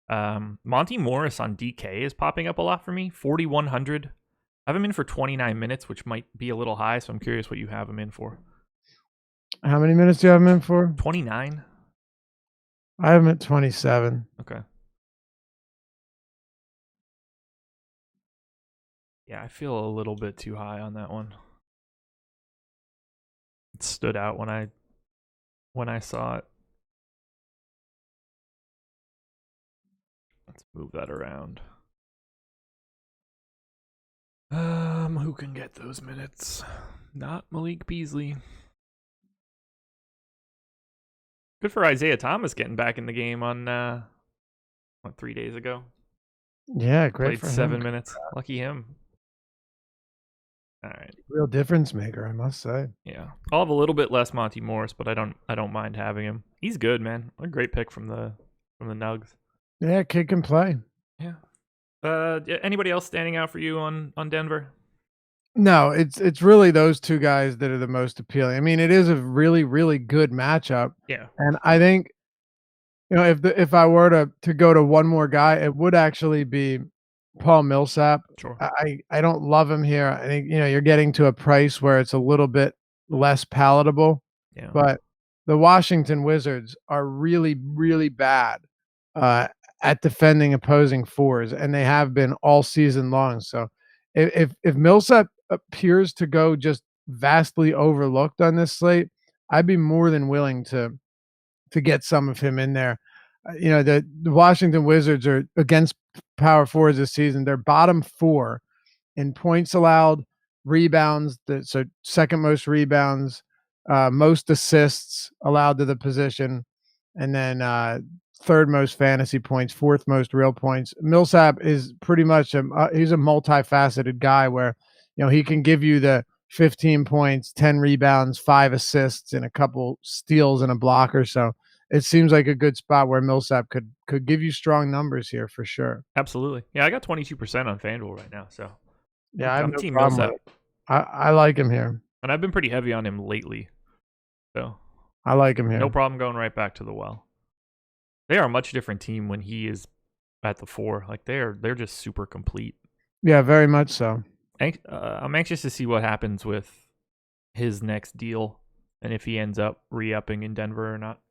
Monty Morris on DK is popping up a lot for me. 4,100. I have him in for 29 minutes, which might be a little high, so I'm curious what you have him in for. How many minutes do you have him in for? 29. I have him at 27. Okay. Yeah, I feel a little bit too high on that one. It stood out when I saw it. Let's move that around. Who can get those minutes? Not Malik Beasley. Good for Isaiah Thomas getting back in the game on 3 days ago. Yeah, great Played for him. 7 minutes. Lucky him. All right. Real difference maker, I must say. Yeah. I'll have a little bit less Monty Morris, but I don't mind having him. He's good, man. A great pick from the Nugs. Yeah, kid can play. Yeah. Anybody else standing out for you on Denver? No, it's really those two guys that are the most appealing. I mean, it is a really, really good matchup. Yeah. And I think, if I were to go to one more guy, it would actually be Paul Millsap. Sure. I don't love him here. I think, you're getting to a price where it's a little bit less palatable. Yeah. But the Washington Wizards are really, really bad at defending opposing fours, and they have been all season long. So if Millsap appears to go just vastly overlooked on this slate, I'd be more than willing to get some of him in there. The Washington Wizards are against power forwards this season. They're bottom 4 in points allowed, rebounds, so second most rebounds, most assists allowed to the position, and then third most fantasy points, fourth most real points. Millsap is pretty much he's a multifaceted guy where he can give you the 15 points, 10 rebounds, 5 assists, and a couple steals and a block or so. It seems like a good spot where Millsap could give you strong numbers here for sure. Absolutely. Yeah, I got 22% on FanDuel right now, so yeah, I'm Team Millsap. I like him here, and I've been pretty heavy on him lately, so I like him here. No problem going right back to the well. They are a much different team when he is at the 4. Like they're just super complete. Yeah, very much so. I'm anxious to see what happens with his next deal and if he ends up re-upping in Denver or not.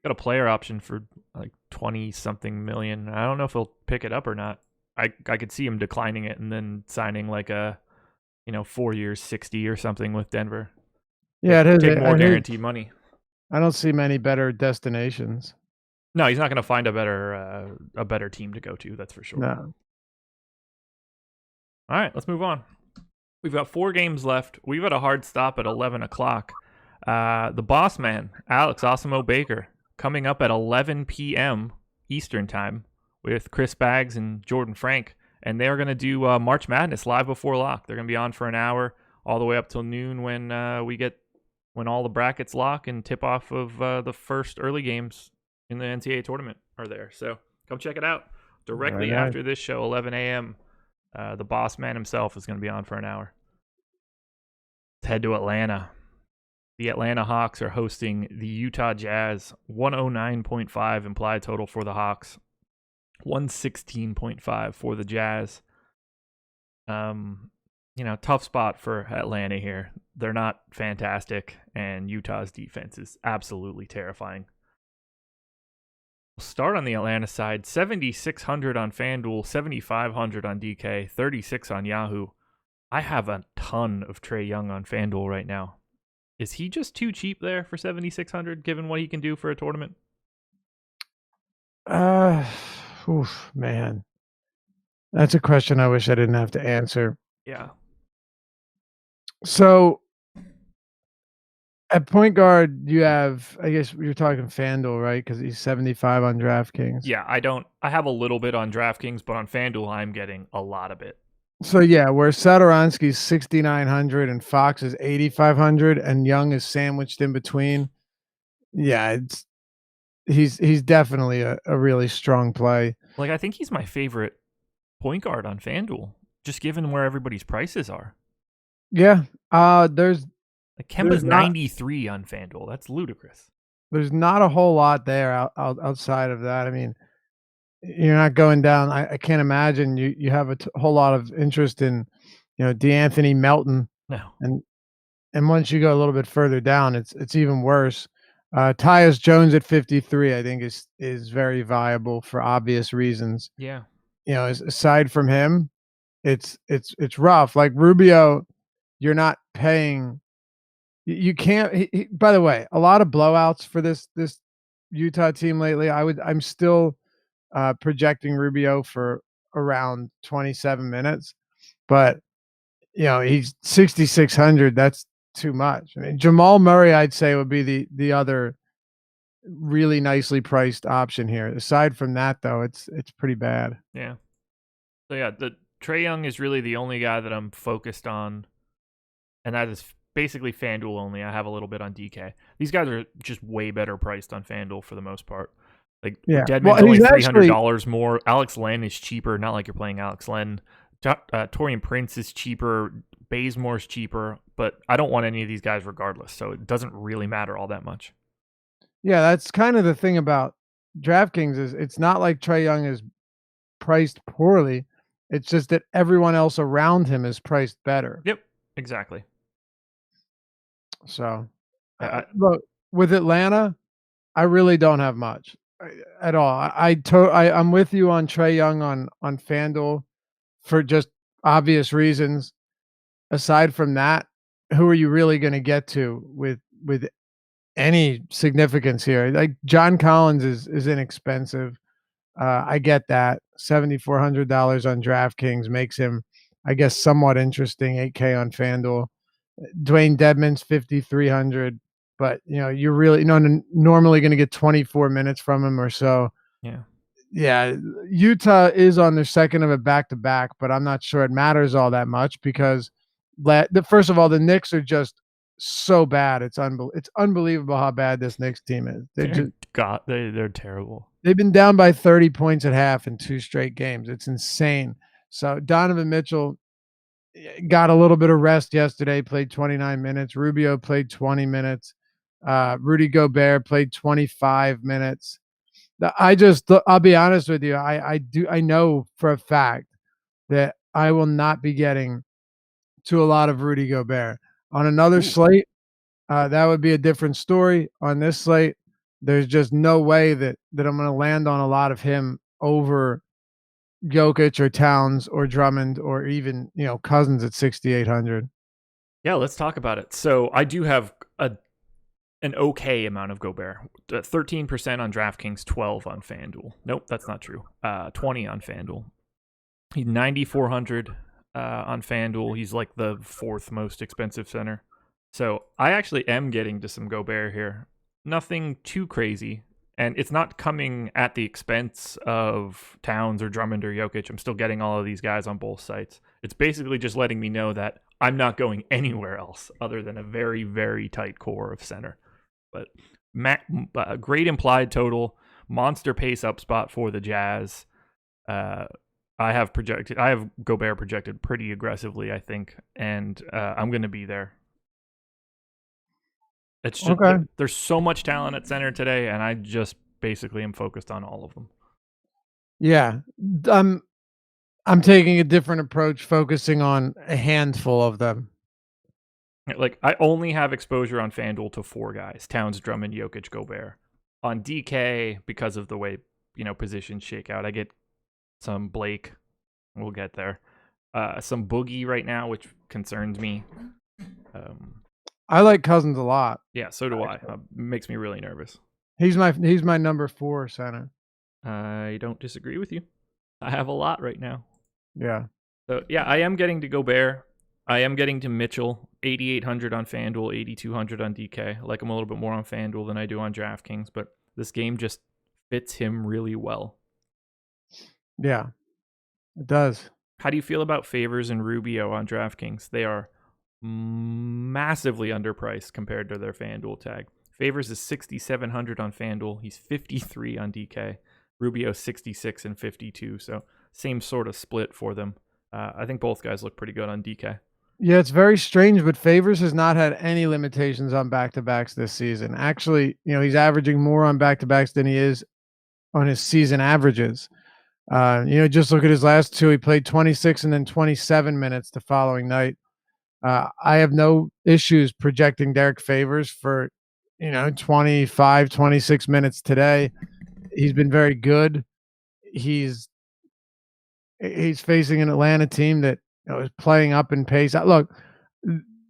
Got a player option for like 20-something million. I don't know if he'll pick it up or not. I could see him declining it and then signing like a 4 years 60 or something with Denver. Yeah, it is. Take more guaranteed money. I don't see many better destinations. No, he's not going to find a better team to go to. That's for sure. No. All right, let's move on. We've got 4 games left. We've got a hard stop at 11 o'clock. The boss man, Alex Osimo Baker, coming up at 11 p.m. Eastern time with Chris Baggs and Jordan Frank. And they're going to do March Madness live before lock. They're going to be on for an hour all the way up till noon when all the brackets lock and tip off of the first early games in the NCAA tournament are there. So come check it out. Directly after this show, 11 a.m., the boss man himself is going to be on for an hour. Let's head to Atlanta. The Atlanta Hawks are hosting the Utah Jazz. 109.5 implied total for the Hawks. 116.5 for the Jazz. Tough spot for Atlanta here. They're not fantastic, and Utah's defense is absolutely terrifying. We'll start on the Atlanta side. 7,600 on FanDuel, 7,500 on DK, 36 on Yahoo. I have a ton of Trae Young on FanDuel right now. Is he just too cheap there for 7,600, given what he can do for a tournament? Man. That's a question I wish I didn't have to answer. Yeah. So, at point guard, you have, I guess you're talking FanDuel, right? Because he's 75 on DraftKings. Yeah, I have a little bit on DraftKings, but on FanDuel, I'm getting a lot of it. So, yeah, where Satoransky's 6,900 and Fox is 8,500 and Young is sandwiched in between. Yeah, he's definitely a really strong play. Like, I think he's my favorite point guard on FanDuel, just given where everybody's prices are. Yeah, there's Like Kemba's 93 on FanDuel. That's ludicrous. There's not a whole lot there outside of that. I mean, you're not going down. I can't imagine you have a whole lot of interest in, DeAnthony Melton, No. and once you go a little bit further down, it's even worse. Tyus Jones at 53, I think is very viable for obvious reasons. Yeah. Aside from him, it's rough. Like Rubio, you're not paying. You can't. By the way, a lot of blowouts for this Utah team lately. I'm still projecting Rubio for around 27 minutes, but he's 6,600. That's too much. I mean, Jamal Murray, I'd say, would be the other really nicely priced option here. Aside from that, though, it's pretty bad. Yeah. So yeah, the Trae Young is really the only guy that I'm focused on, and that is basically FanDuel only. I have a little bit on DK. These guys are just way better priced on FanDuel for the most part. Like Deadman's only $300 more. Alex Len is cheaper. Not like you're playing Alex Len. Taurean Prince is cheaper. Bazemore's cheaper, but I don't want any of these guys regardless, so it doesn't really matter all that much. Yeah, that's kind of the thing about DraftKings is it's not like Trae Young is priced poorly. It's just that everyone else around him is priced better. Yep, exactly. So, look, with Atlanta, I really don't have much at all. I'm with you on Trae Young on FanDuel for just obvious reasons. Aside from that, who are you really going to get to with any significance here? Like John Collins is inexpensive. I get that. $7,400 on DraftKings makes him, I guess, somewhat interesting. 8K on FanDuel. Dwayne Dedman's 5,300, but you're really normally going to get 24 minutes from him or so. Yeah. Utah is on their second of a back-to-back, but I'm not sure it matters all that much because first of all, the Knicks are just so bad. It's unbelievable how bad this Knicks team is. They're terrible. They've been down by 30 points at half in 2 straight games. It's insane. So Donovan Mitchell got a little bit of rest yesterday, played 29 minutes. Rubio played 20 minutes. Rudy Gobert played 25 minutes. I'll be honest with you. I know for a fact that I will not be getting to a lot of Rudy Gobert. On another slate, that would be a different story. On this slate, there's just no way that I'm going to land on a lot of him over Jokic or Towns or Drummond or even, Cousins at 6,800. Yeah, let's talk about it. So I do have an okay amount of Gobert. 13% on DraftKings, 12 on FanDuel. Nope, that's not true. 20 on FanDuel. He's 9,400 on FanDuel. He's like the 4th most expensive center. So I actually am getting to some Gobert here. Nothing too crazy. And it's not coming at the expense of Towns or Drummond or Jokic. I'm still getting all of these guys on both sites. It's basically just letting me know that I'm not going anywhere else other than a very, very tight core of center. But great implied total, monster pace up spot for the Jazz. I have Gobert projected pretty aggressively, I think, and I'm going to be there. It's just okay. There's so much talent at center today, and I just basically am focused on all of them. Yeah, I'm taking a different approach, focusing on a handful of them. Like I only have exposure on FanDuel to 4 guys: Towns, Drummond, Jokic, Gobert. On DK, because of the way positions shake out, I get some Blake. We'll get there. Some Boogie right now, which concerns me. I like Cousins a lot. Yeah, so do I. Makes me really nervous. He's my number 4 center. I don't disagree with you. I have a lot right now. Yeah. So yeah, I am getting to Gobert. I am getting to Mitchell. 8,800 on FanDuel, 8,200 on DK. I like him a little bit more on FanDuel than I do on DraftKings, but this game just fits him really well. Yeah, it does. How do you feel about Favors and Rubio on DraftKings? They are massively underpriced compared to their FanDuel tag. Favors is 6,700 on FanDuel. He's 53 on DK. Rubio 66 and 52. So same sort of split for them. I think both guys look pretty good on DK. Yeah, it's very strange, but Favors has not had any limitations on back-to-backs this season. Actually, he's averaging more on back-to-backs than he is on his season averages. Just look at his last two. He played 26 and then 27 minutes the following night. I have no issues projecting Derek Favors for, 25, 26 minutes today. He's been very good. He's he's facing an Atlanta team that is playing up in pace. Look,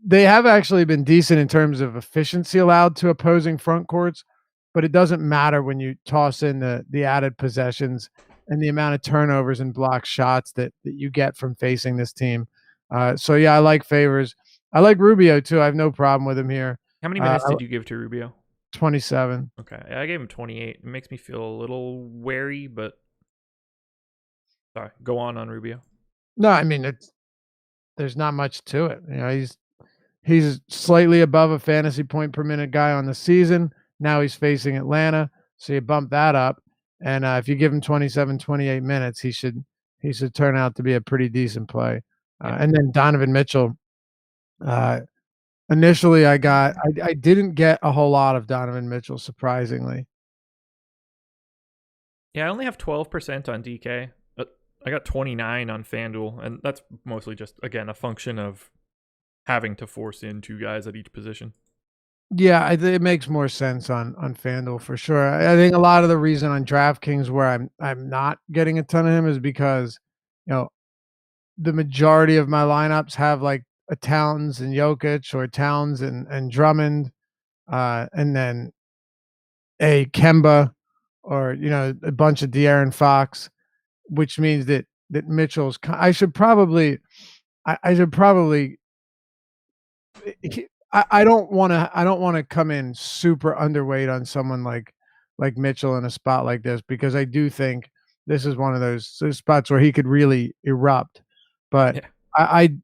they have actually been decent in terms of efficiency allowed to opposing front courts, but it doesn't matter when you toss in the added possessions and the amount of turnovers and block shots that you get from facing this team. So yeah, I like Favors. I like Rubio too. I have no problem with him here. How many minutes did you give to Rubio? 27. Okay, I gave him 28. It makes me feel a little wary, but sorry. Go on Rubio. No, I mean there's not much to it. He's slightly above a fantasy point per minute guy on the season. Now he's facing Atlanta, so you bump that up. And if you give him 27, 28 minutes, he should turn out to be a pretty decent play. And then Donovan Mitchell. Initially, I didn't get a whole lot of Donovan Mitchell, surprisingly. Yeah, I only have 12% on DK. I got 29 on FanDuel, and that's mostly just, again, a function of having to force in two guys at each position. Yeah, it makes more sense on FanDuel for sure. I think a lot of the reason on DraftKings where I'm not getting a ton of him is because, the majority of my lineups have like a Towns and Jokic or Towns and Drummond, and then a Kemba or a bunch of De'Aaron Fox, which means that Mitchell's. I should probably I don't wanna come in super underweight on someone like Mitchell in a spot like this because I do think this is one of those spots where he could really erupt. But Yeah. I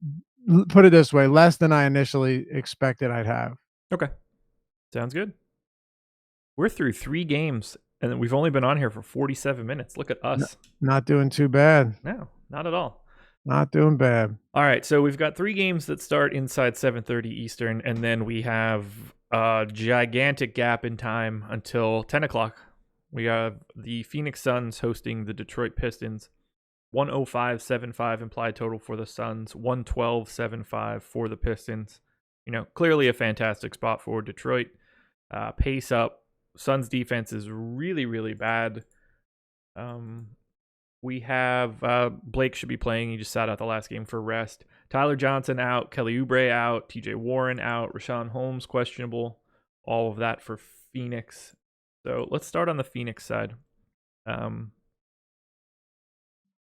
put it this way, less than I initially expected I'd have. Okay. Sounds good. We're through 3 games, and we've only been on here for 47 minutes. Look at us. Not doing too bad. No, not at all. Not doing bad. All right, so we've got 3 games that start inside 7:30 Eastern, and then we have a gigantic gap in time until 10 o'clock. We have the Phoenix Suns hosting the Detroit Pistons. 105.75 implied total for the Suns, 112.75 for the Pistons. Clearly a fantastic spot for Detroit. Pace up. Suns defense is really, really bad. We have Blake should be playing. He just sat out the last game for rest. Tyler Johnson out. Kelly Oubre out. TJ Warren out. Rashawn Holmes questionable. All of that for Phoenix. So let's start on the Phoenix side.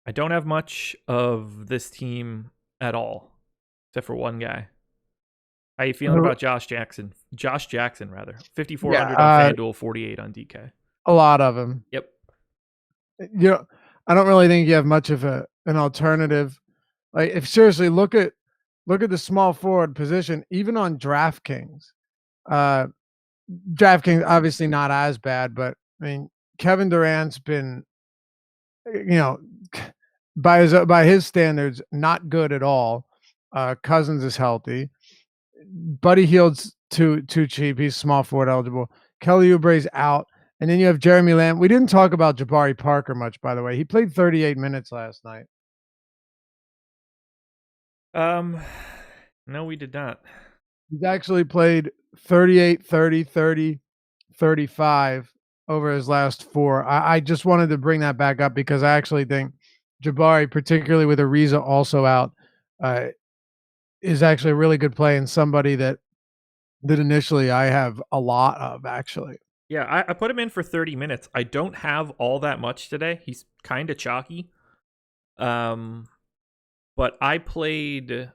I don't have much of this team at all, except for one guy. How you feeling about Josh Jackson? Josh Jackson, rather. 5,400 on FanDuel, 48 on DK. A lot of them. Yep. I don't really think you have much of an alternative. Like, if seriously, look at the small forward position, even on DraftKings. DraftKings obviously not as bad, but I mean, Kevin Durant's been, by his standards, not good at all. Cousins is healthy. Buddy Hield's too cheap. He's small forward eligible. Kelly Oubre's out. And then you have Jeremy Lamb. We didn't talk about Jabari Parker much, by the way. He played 38 minutes last night. No, we did not. He's actually played 38, 30, 30, 35 over his last 4. I just wanted to bring that back up because I actually think Jabari, particularly with Ariza also out, is actually a really good play and somebody that initially I have a lot of, actually. Yeah, I put him in for 30 minutes. I don't have all that much today. He's kind of chalky. But I played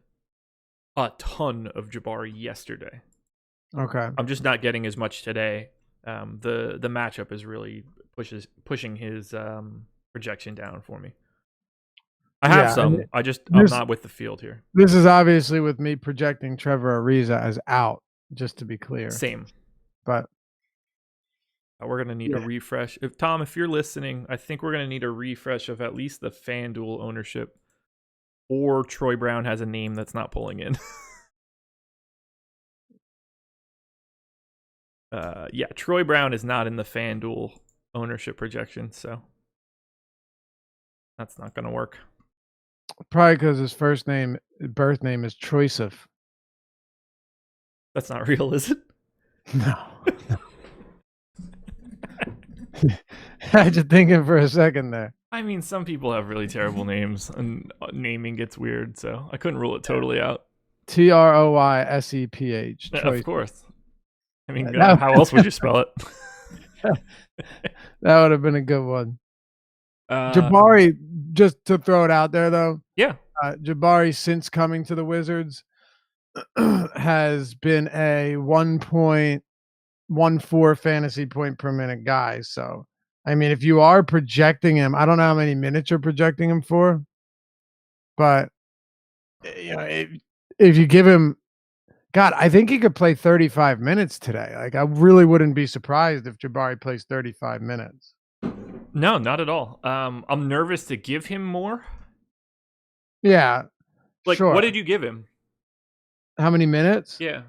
a ton of Jabari yesterday. Okay. I'm just not getting as much today. The matchup is really pushing his projection down for me. I have some. I'm not with the field here. This is obviously with me projecting Trevor Ariza as out, just to be clear. Same. But we're going to need a refresh. If you're listening, I think we're going to need a refresh of at least the FanDuel ownership. or Troy Brown has a name that's not pulling in. Yeah, Troy Brown is not in the FanDuel ownership projection, so that's not going to work. Probably because his birth name is Troisef. That's not real, is it? No. I had you thinking for a second there. I mean, some people have really terrible names, and naming gets weird, so I couldn't rule it totally out. Troyseph. Of course. I mean, how else would you spell it? That would have been a good one. Jabari, just to throw it out there, though. Yeah. Jabari, since coming to the Wizards, has been a 1.14 fantasy point per minute guy. So, I mean, if you are projecting him, I don't know how many minutes you're projecting him for, but if you give him, God, I think he could play 35 minutes today. Like, I really wouldn't be surprised if Jabari plays 35 minutes. No, not at all. I'm nervous to give him more. Yeah. Like, sure. What did you give him? How many minutes? Yeah.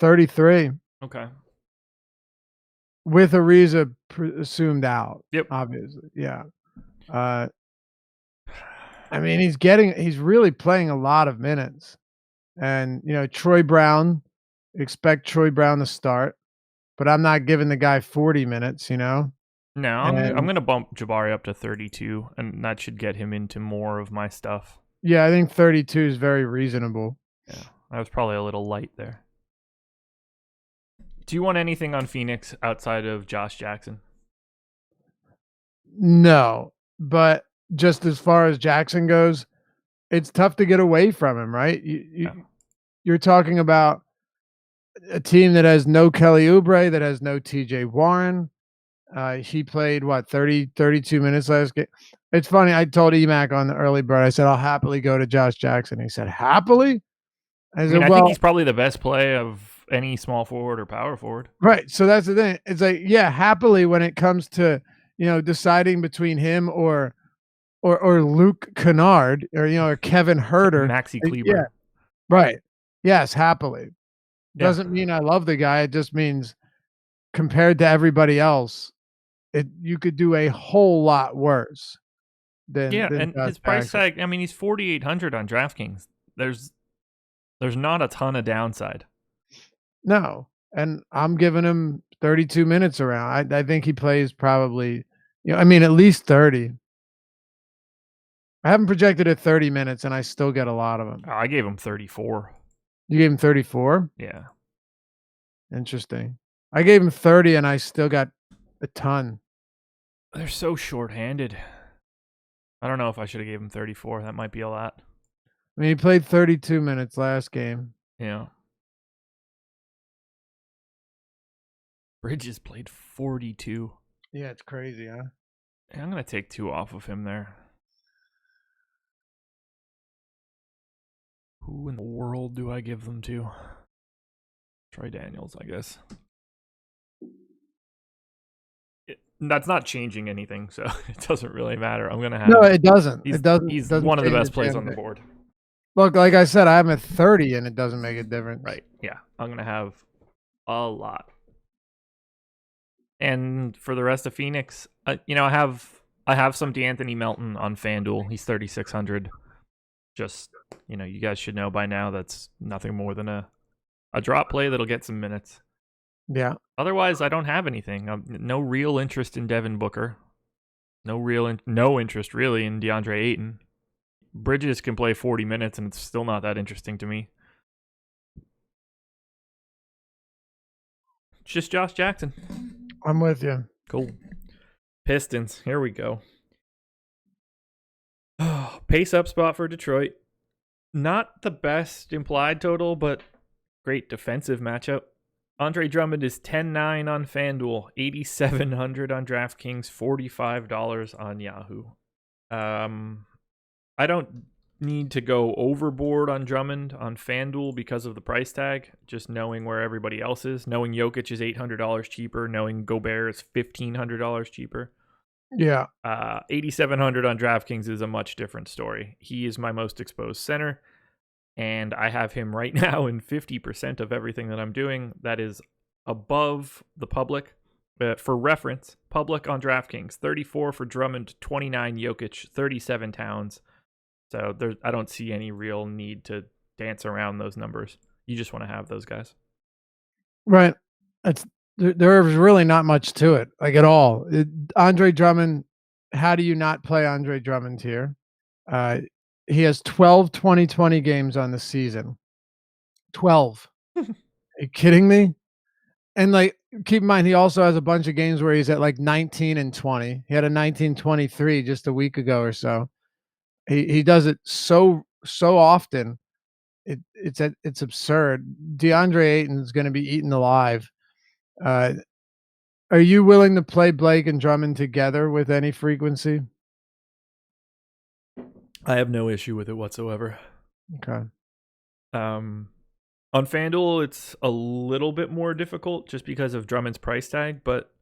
33. Okay. With Ariza assumed out. Yep. Obviously. Yeah. I mean, he's really playing a lot of minutes. And, Troy Brown, expect Troy Brown to start, but I'm not giving the guy 40 minutes, No, I'm going to bump Jabari up to 32, and that should get him into more of my stuff. Yeah, I think 32 is very reasonable. Yeah, I was probably a little light there. Do you want anything on Phoenix outside of Josh Jackson? No, but just as far as Jackson goes, it's tough to get away from him, right? You're talking about a team that has no Kelly Oubre, that has no TJ Warren. He played, 32 minutes last game. It's funny. I told Emac on the early bird, I said, I'll happily go to Josh Jackson. He said, happily? I think he's probably the best play of any small forward or power forward. Right. So that's the thing. It's like, yeah, happily when it comes to, deciding between him or Luke Kennard or Kevin Herter. Maxi Kleber. Yeah. Right. Yes, happily. Doesn't mean I love the guy. It just means compared to everybody else, you could do a whole lot worse than and Josh his price Jackson. tag, I mean, he's $4,800 on DraftKings. There's not a ton of downside. No. And I'm giving him 32 minutes around. I think he plays probably, at least 30. I haven't projected at 30 minutes, and I still get a lot of them. I gave him 34. You gave him 34? Yeah. Interesting. I gave him 30, and I still got a ton. They're so short-handed. I don't know if I should have gave him 34. That might be a lot. I mean, he played 32 minutes last game. Yeah. Bridges played 42. Yeah, it's crazy, huh? Yeah, I'm going to take 2 off of him there. Who in the world do I give them to? Troy Daniels, I guess. That's not changing anything, so it doesn't really matter. I'm going to have... No, it doesn't. He's one of the best plays on the board. Look, like I said, I have him at 30, and it doesn't make a difference. Right, yeah. I'm going to have a lot. And for the rest of Phoenix, I have some DeAnthony Melton on FanDuel. He's 3,600. Just, you guys should know by now that's nothing more than a drop play that'll get some minutes. Yeah. Otherwise, I don't have anything. No real interest in Devin Booker. No interest really in DeAndre Ayton. Bridges can play 40 minutes, and it's still not that interesting to me. It's just Josh Jackson. I'm with you. Cool. Pistons. Here we go. Pace up spot for Detroit. Not the best implied total, but great defensive matchup. Andre Drummond is 10-9 on FanDuel, 8,700 on DraftKings, $45 on Yahoo. I don't need to go overboard on Drummond on FanDuel because of the price tag, just knowing where everybody else is, knowing Jokic is $800 cheaper, knowing Gobert is $1,500 cheaper. Yeah. 8,700 on DraftKings is a much different story. He is my most exposed center, and I have him right now in 50% of everything that I'm doing. That is above the public. For reference, public on DraftKings, 34 for Drummond, 29 Jokic, 37 Towns. So I don't see any real need to dance around those numbers. You just want to have those guys. Right. It's there's really not much to it, like at all. Andre Drummond, how do you not play Andre Drummond here? Uh, he has 12 2020 games on the season. 12. Are you kidding me? And like, keep in mind, he also has a bunch of games where he's at like 19 and 20. He had a 19-23 just a week ago or so. He does it so often. It's absurd. DeAndre Ayton's going to be eaten alive. Uh, are you willing to play Blake and Drummond together with any frequency? I have no issue with it whatsoever. Okay. On FanDuel, it's a little bit more difficult just because of Drummond's price tag, but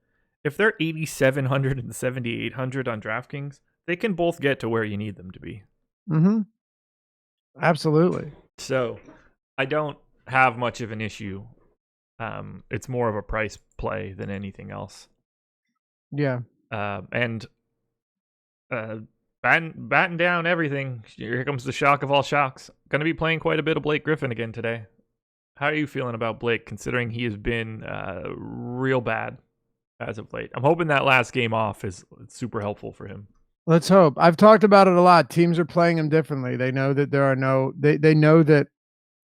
if they're 8,700 and 7,800 on DraftKings, they can both get to where you need them to be. Mm-hmm. Absolutely. So I don't have much of an issue. It's more of a price play than anything else. Yeah. And batting down everything. Here comes the shock of all shocks. Going to be playing quite a bit of Blake Griffin again today. How are you feeling about Blake, considering he has been real bad as of late? I'm hoping that last game off is super helpful for him. Let's hope. I've talked about it a lot. Teams are playing him differently. They know that there are no. They know that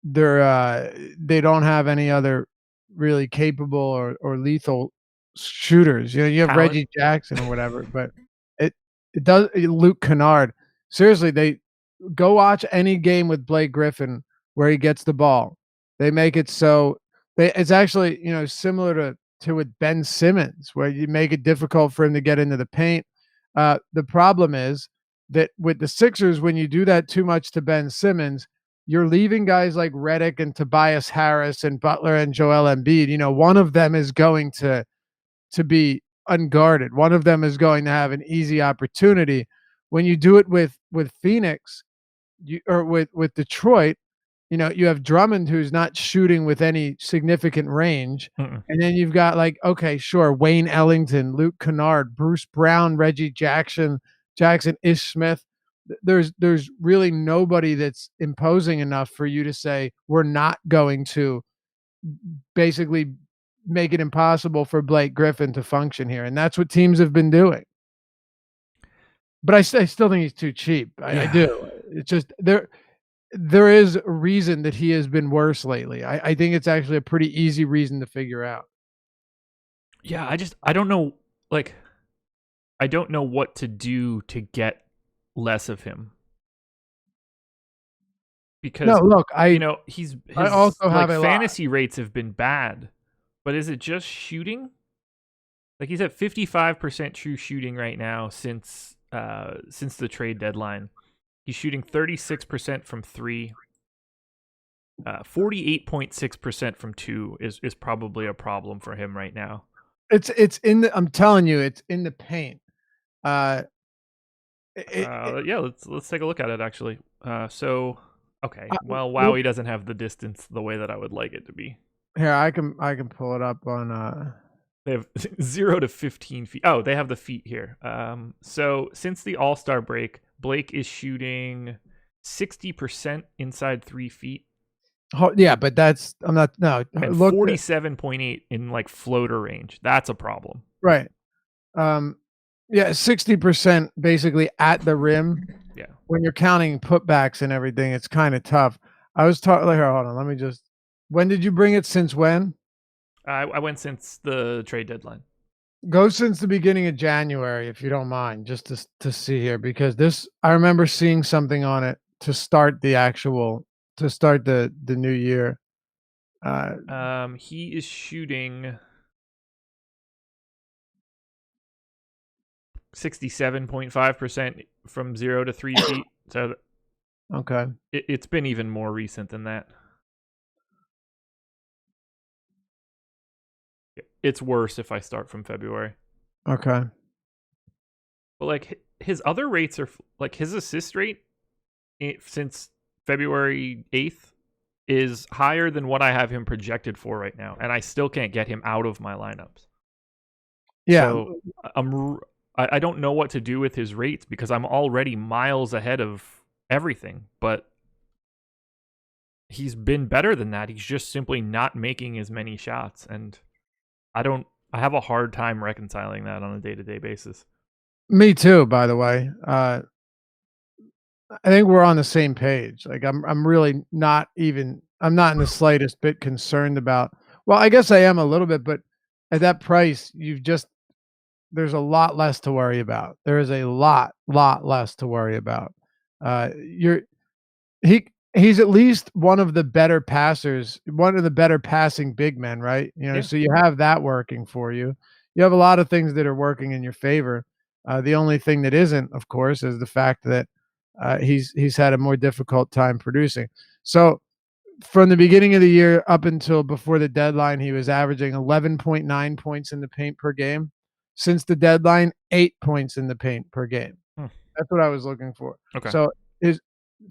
they don't have any other really capable or lethal shooters. You know, you have Talent. Reggie Jackson or whatever, but it does. Luke Kennard. Seriously, they go watch any game with Blake Griffin where he gets the ball. They make it so it's actually, you know, similar to with Ben Simmons, where you make it difficult for him to get into the paint. The problem is that with the Sixers, when you do that too much to Ben Simmons, you're leaving guys like Redick and Tobias Harris and Butler and Joel Embiid. You know, one of them is going to be unguarded. One of them is going to have an easy opportunity. When you do it with Phoenix, or with Detroit, you know, you have Drummond who's not shooting with any significant range. And then you've got like, okay, sure, Wayne Ellington, Luke Kennard, Bruce Brown, Reggie Jackson, Ish Smith. There's really nobody that's imposing enough for you to say we're not going to basically make it impossible for Blake Griffin to function here. And that's what teams have been doing. But I still think he's too cheap. I do. It's just there is a reason that he has been worse lately. I think it's actually a pretty easy reason to figure out. Yeah, I don't know, like, I don't know what to do to get less of him. Because no, look, you know, his also have like fantasy rates have been bad, but is it just shooting? Like, he's at 55% true shooting right now since the trade deadline. He's shooting 36% from 3. 48.6% from 2 is probably a problem for him right now. It's in the. I'm telling you, it's in the paint. Yeah, let's take a look at it actually. So okay, well, Wowie doesn't have the distance the way that I would like it to be. Here, I can pull it up on. They have 0 to 15 feet. Oh, they have the feet here. So since the All-Star break, Blake is shooting 60% inside 3 feet. Oh, yeah, but that's I'm not no. And Look, 47.8 in like floater range. That's a problem. Right. Yeah, 60% basically at the rim. Yeah. When you're counting putbacks and everything, it's kind of tough. I was talking. Here, hold on. Let me just. When did you bring it? Since when? I went since the trade deadline. Go since the beginning of January, if you don't mind, just to see here, because this I remember seeing something on it to start the new year. He is shooting 67.5% from 0 to 3 feet. So okay, it's been even more recent than that. It's worse if I start from February. Okay. But like his other rates are like his assist rate since February 8th is higher than what I have him projected for right now, and I still can't get him out of my lineups. Yeah. So I don't know what to do with his rates because I'm already miles ahead of everything, but he's been better than that. He's just simply not making as many shots, and I have a hard time reconciling that on a day-to-day basis. Me too, by the way. I think we're on the same page. Like I'm really not even I'm not in the slightest bit concerned about, well, I guess I am a little bit, but at that price, there's a lot less to worry about. There is a lot less to worry about. You're he's at least one of the better passers, one of the better passing big men, right? Yeah. So you have that working for you. You have a lot of things that are working in your favor. The only thing that isn't, of course, is the fact that he's had a more difficult time producing. So from the beginning of the year up until before the deadline, he was averaging 11.9 points in the paint per game. Since the deadline, 8 points in the paint per game. That's what I was looking for. Okay. So is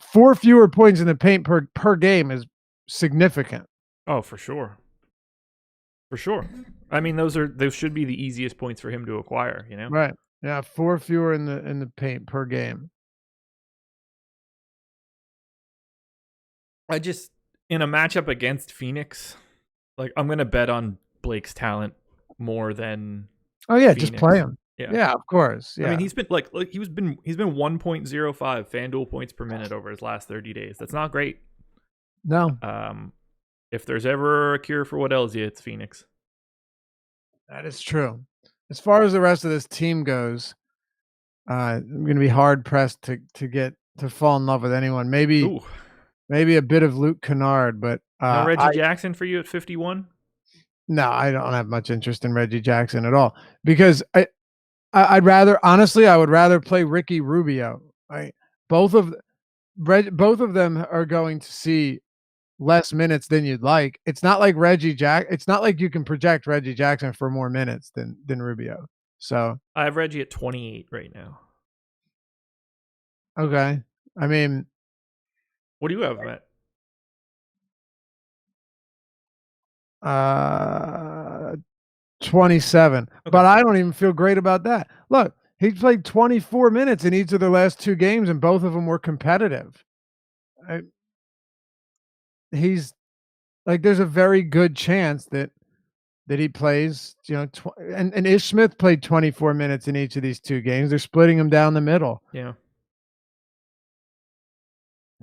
4 fewer points in the paint per game is significant. Oh, for sure. For sure. I mean, those should be the easiest points for him to acquire, you know? Right. Yeah, 4 fewer in the paint per game. I just in a matchup against Phoenix, like I'm gonna bet on Blake's talent more than Oh yeah, Phoenix. just play him. Yeah. Yeah, of course. Yeah. I mean, he's been he's been 1.05 FanDuel points per minute over his last 30 days. That's not great. No. If there's ever a cure for what ails you, it's Phoenix. That is true. As far as the rest of this team goes, I'm gonna be hard pressed to get to fall in love with anyone. Maybe a bit of Luke Kennard, but no Reggie Jackson for you at 51? No, I don't have much interest in Reggie Jackson at all because I'd rather, honestly, I would rather play Ricky Rubio. Right? Both of them are going to see less minutes than you'd like. It's not like it's not like you can project Reggie Jackson for more minutes than Rubio. So I have Reggie at 28 right now. Okay. I mean, what do you have, Matt? 27. Okay. But I don't even feel great about that. Look, he played 24 minutes in each of the last 2 games, and both of them were competitive. He's like, there's a very good chance that he plays, and Ish Smith played 24 minutes in each of these 2 games. They're splitting him down the middle. Yeah.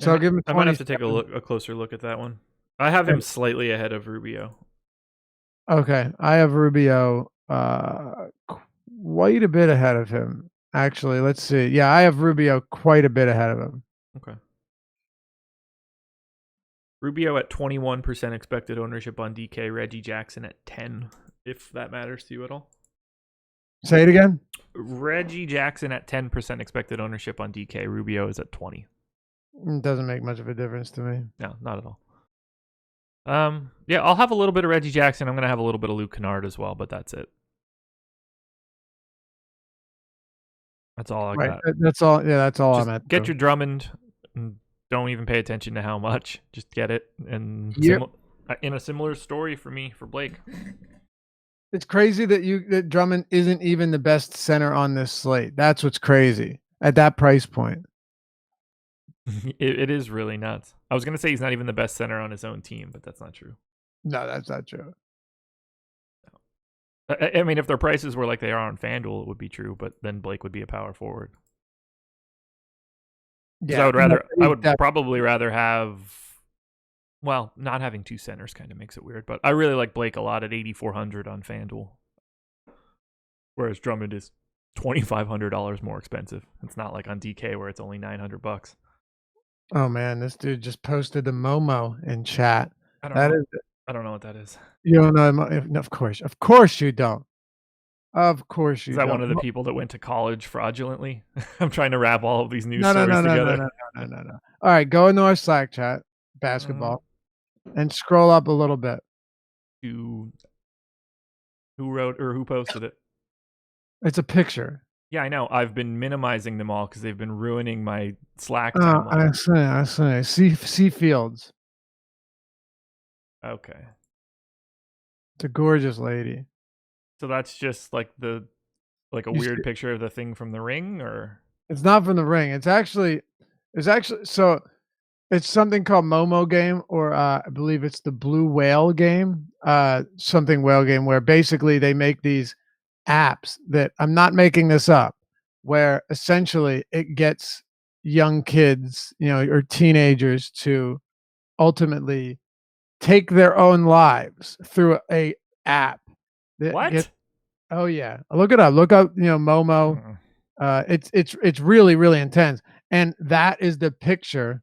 So I'll give him. I might have to take a closer look at that one. I have him slightly ahead of Rubio. Okay, I have Rubio quite a bit ahead of him. Actually, let's see. Yeah, I have Rubio quite a bit ahead of him. Okay. Rubio at 21% expected ownership on DK. Reggie Jackson at 10, if that matters to you at all. Say it again. Reggie Jackson at 10% expected ownership on DK. Rubio is at 20. It doesn't make much of a difference to me. No, not at all. Yeah, I'll have a little bit of Reggie Jackson. I'm going to have a little bit of Luke Kennard as well, but that's it. That's all I got. That's all. Yeah, that's all I'm at. Get your Drummond. And don't even pay attention to how much. Just get it. And in a similar story for me, for Blake. It's crazy that Drummond isn't even the best center on this slate. That's what's crazy at that price point. It is really nuts. I was going to say he's not even the best center on his own team, but that's not true. No, that's not true. No. I mean, if their prices were like they are on FanDuel, it would be true, but then Blake would be a power forward. Yeah, I would probably rather have, well, not having 2 centers kind of makes it weird, but I really like Blake a lot at 8,400 on FanDuel. Whereas Drummond is $2,500 more expensive. It's not like on DK where it's only $900. Oh man, this dude just posted the Momo in chat. I don't know what that is. You don't know? Of course you don't. Of course you don't. Is that one of the people that went to college fraudulently? I'm trying to wrap all of these news stories together. No. All right, go into our Slack chat, basketball, and scroll up a little bit. Who wrote or who posted it? It's a picture. Yeah, I know. I've been minimizing them all because they've been ruining my Slack Oh, timeline. I see. See Fields. Okay. It's a gorgeous lady. So that's just like a You weird see, picture of the thing from The Ring, or it's not from The Ring. It's actually so it's something called Momo game, or I believe it's the Blue Whale game, something whale game, where basically they make these apps that I'm not making this up, where essentially it gets young kids, or teenagers to ultimately take their own lives through a app that gets. what? Oh yeah, look it up. Look up, Momo. Mm. It's really really intense, and that is the picture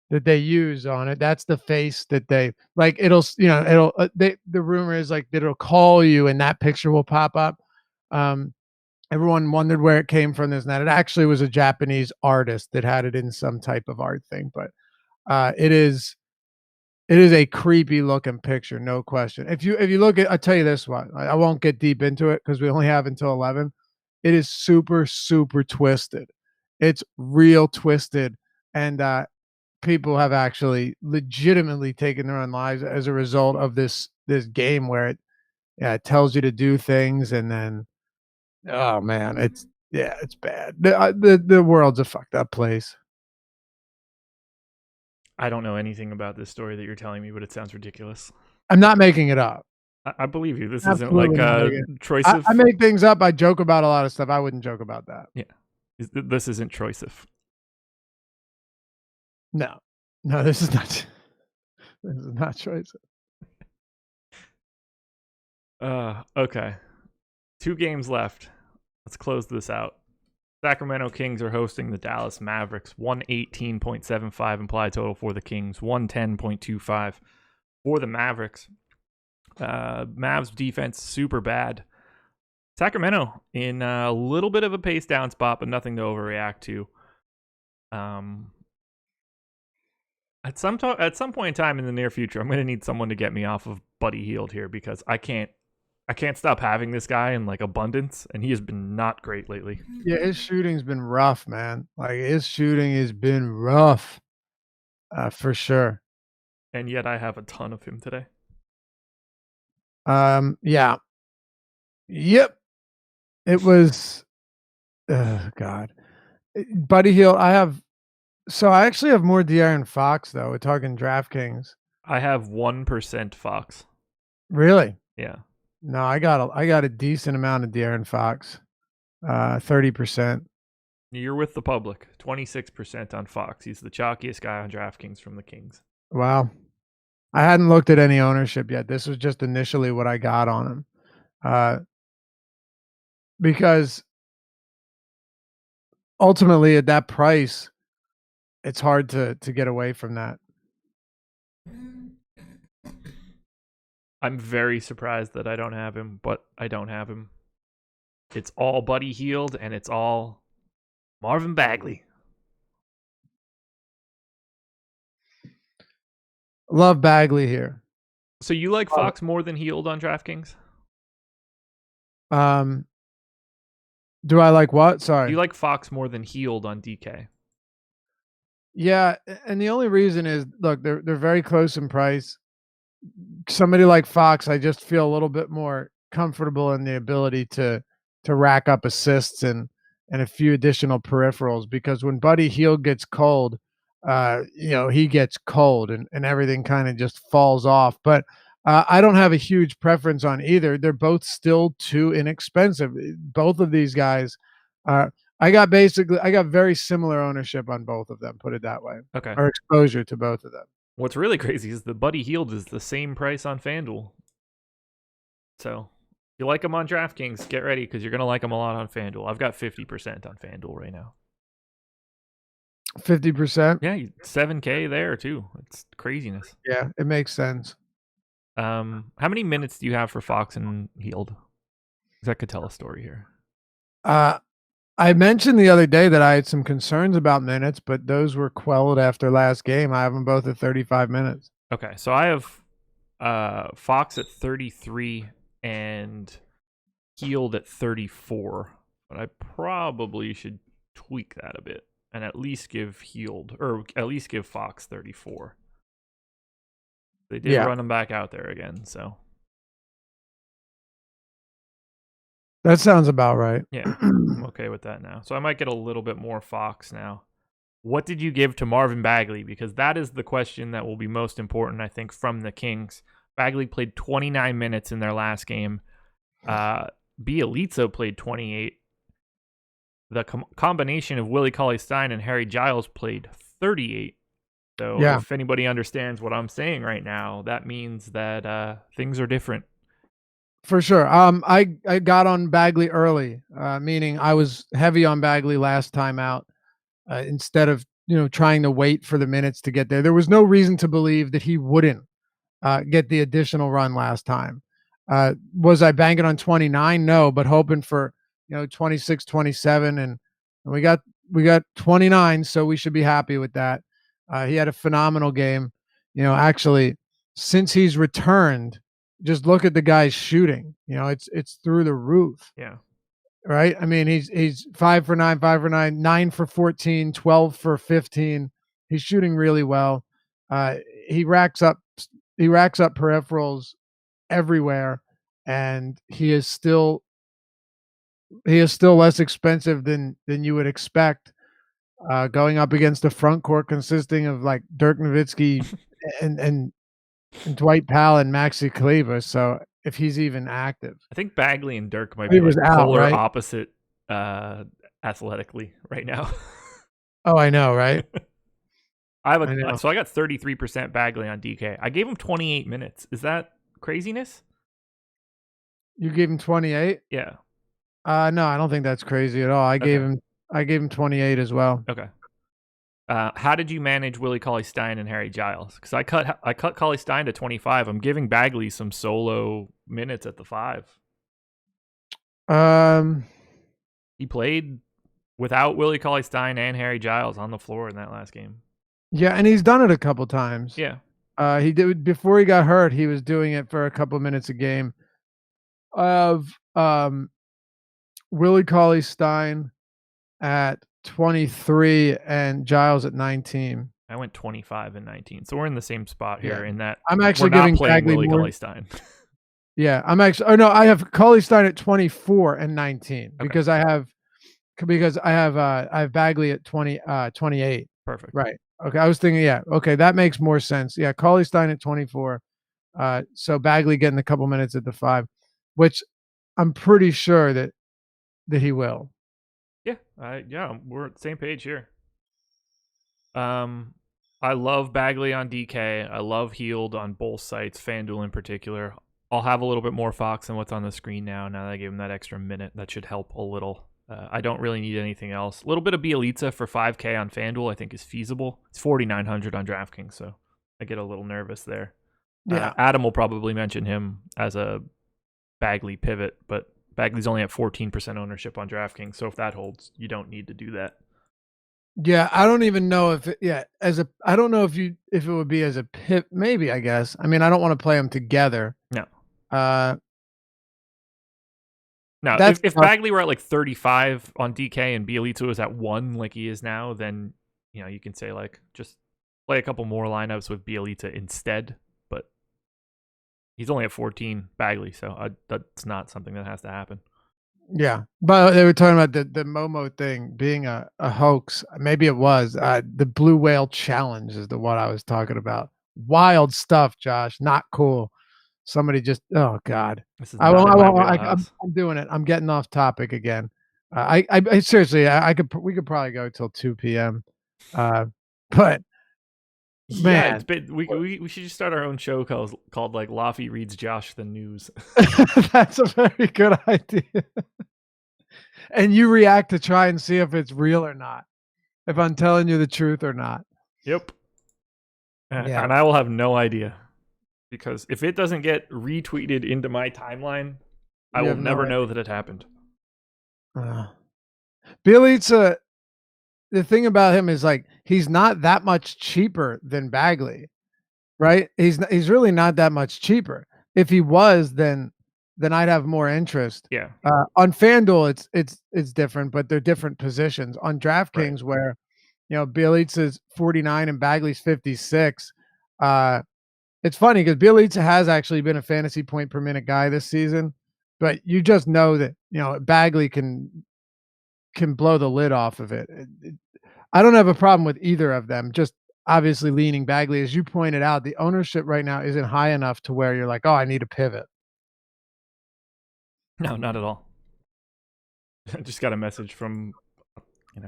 that they use on it. That's the face that they like. The rumor is like that it'll call you, and that picture will pop up. Um, Everyone wondered where it came from. This and that. It actually was a Japanese artist that had it in some type of art thing, but it is a creepy looking picture, no question. If you look at, I'll tell you this one. I won't get deep into it because we only have until 11. It is super super twisted. It's real twisted, and people have actually legitimately taken their own lives as a result of this game where it tells you to do things, and then oh man, it's bad. The world's a fucked up place. I don't know anything about this story that you're telling me, but it sounds ridiculous. I'm not making it up. I believe you. This isn't like Absolutely not a making it. choice I of. make things up. I joke about a lot of stuff. I wouldn't joke about that. Yeah. This isn't choice of. No, no, this is not. This is not choice. Okay. 2 games left. Let's close this out. Sacramento Kings are hosting the Dallas Mavericks. 118.75 implied total for the Kings. 110.25 for the Mavericks. Mavs defense super bad. Sacramento in a little bit of a pace down spot, but nothing to overreact to. At some point in time in the near future, I'm going to need someone to get me off of Buddy Hield here because I can't stop having this guy in like abundance, and he has been not great lately. Yeah, his shooting's been rough, man. Like his shooting has been rough, for sure. And yet I have a ton of him today. Yeah, yep. It was, God, Buddy Hield. I actually have more De'Aaron Fox though. We're talking DraftKings. I have 1% Fox. Really? Yeah. No, I got a decent amount of De'Aaron Fox. 30%. You're with the public. 26% on Fox. He's the chalkiest guy on DraftKings from the Kings. Wow. I hadn't looked at any ownership yet. This was just initially what I got on him. Because ultimately at that price, it's hard to get away from that. I'm very surprised that I don't have him, but I don't have him. It's all Buddy Hield, and it's all Marvin Bagley. Love Bagley here. So you like Fox more than Hield on DraftKings? Do I like what? Sorry. Do you like Fox more than Hield on DK? Yeah, and the only reason is, look, they're very close in price. Somebody like Fox, I just feel a little bit more comfortable in the ability to rack up assists and a few additional peripherals, because when Buddy Hield gets cold, he gets cold and everything kind of just falls off. But I don't have a huge preference on either. They're both still too inexpensive. Both of these guys, I got very similar ownership on both of them, put it that way. Okay. Or exposure to both of them. What's really crazy is the Buddy Hield is the same price on FanDuel. So if you like him on DraftKings, get ready because you're going to like him a lot on FanDuel. I've got 50% on FanDuel right now. 50%? Yeah, 7K there too. It's craziness. Yeah, it makes sense. How many minutes do you have for Fox and Hield? That could tell a story here. I mentioned the other day that I had some concerns about minutes, but those were quelled after last game. I have them both at 35 minutes. Okay, so I have Fox at 33 and Hield at 34 but I probably should tweak that a bit and at least give Fox 34. They did run him back out there again, so that sounds about right. Yeah, I'm okay with that now. So I might get a little bit more Fox now. What did you give to Marvin Bagley? Because that is the question that will be most important, I think, from the Kings. Bagley played 29 minutes in their last game. Bjelica played 28. The combination of Willie Cauley-Stein and Harry Giles played 38. So if anybody understands what I'm saying right now, that means that things are different. For sure. I got on Bagley early, meaning I was heavy on Bagley last time out. Instead of trying to wait for the minutes to get there, there was no reason to believe that he wouldn't get the additional run last time. Was I banking on 29? No, but hoping for 26, 27, and we got 29, so we should be happy with that. He had a phenomenal game. Actually, since he's returned, just look at the guy's shooting. It's through the roof. Yeah. Right. I mean, he's 5 for 9, 9 for 14, 12 for 15. He's shooting really well. He racks up peripherals everywhere, and he is still less expensive than you would expect. Going up against a front court consisting of like Dirk Nowitzki and Dwight Powell and Maxi Kleber. So if he's even active, I think Bagley and Dirk might be like polar opposite athletically right now. Oh, I know, right? So I got 33% Bagley on DK. I gave him 28 minutes. Is that craziness? You gave him 28? Yeah. No, I don't think that's crazy at all. I gave him 28 as well. Okay. How did you manage Willie Cauley-Stein and Harry Giles? Because I cut Cauley-Stein to 25. I'm giving Bagley some solo minutes at the 5. He played without Willie Cauley-Stein and Harry Giles on the floor in that last game. Yeah, and he's done it a couple times. Yeah. He did before he got hurt. He was doing it for a couple minutes a game. Of Willie Cauley-Stein at 23 and Giles at 19. I went 25 and 19, so we're in the same spot here. In that I'm actually giving Bagley Willie Cauley-Stein. Yeah, I'm actually. Oh no, I have Cauley-Stein at 24 and 19 because I have Bagley at 28. Perfect. Right. Okay, I was thinking. Yeah. Okay, that makes more sense. Yeah, Cauley-Stein at 24. So Bagley getting a couple minutes at the 5, which I'm pretty sure that he will. Yeah, we're at the same page here. I love Bagley on DK. I love Healed on both sites, FanDuel in particular. I'll have a little bit more Fox than what's on the screen now that I gave him that extra minute. That should help a little. I don't really need anything else. A little bit of Bjelica for 5K on FanDuel I think is feasible. It's 4,900 on DraftKings, so I get a little nervous there. Yeah. Adam will probably mention him as a Bagley pivot, but Bagley's only at 14% ownership on DraftKings, so if that holds, you don't need to do that. Yeah, I don't even know if I don't know if it would be as a pivot. Maybe, I guess. I mean, I don't want to play them together. No. Now, if Bagley were at like 35 on DK and Bjelica was at 1 like he is now, then you can say like just play a couple more lineups with Bjelica instead. But he's only at 14 Bagley, so that's not something that has to happen. Yeah, but they were talking about the Momo thing being a hoax. Maybe it was. The Blue Whale Challenge is the one I was talking about. Wild stuff, Josh. Not cool. Somebody just, oh God. I'm doing it. I'm getting off topic again. I seriously, we could probably go till 2 p.m. But man, we should just start our own show called like Laffy reads Josh the news. That's a very good idea. And you react to try and see if it's real or not, if I'm telling you the truth or not. Yep. And I will have no idea. Because if it doesn't get retweeted into my timeline, I will never know that it happened. Bjelica, the thing about him is like he's not that much cheaper than Bagley, right? He's really not that much cheaper. If he was, then then I'd have more interest. Yeah. On FanDuel, it's different, but they're different positions. On Right. DraftKings, where Bielitsa is 49 and Bagley's 56. It's funny because Bielitsa has actually been a fantasy point per minute guy this season, but you just know that Bagley can blow the lid off of it. I don't have a problem with either of them. Just obviously leaning Bagley, as you pointed out, the ownership right now isn't high enough to where you're like, oh, I need a pivot. No, not at all. I just got a message from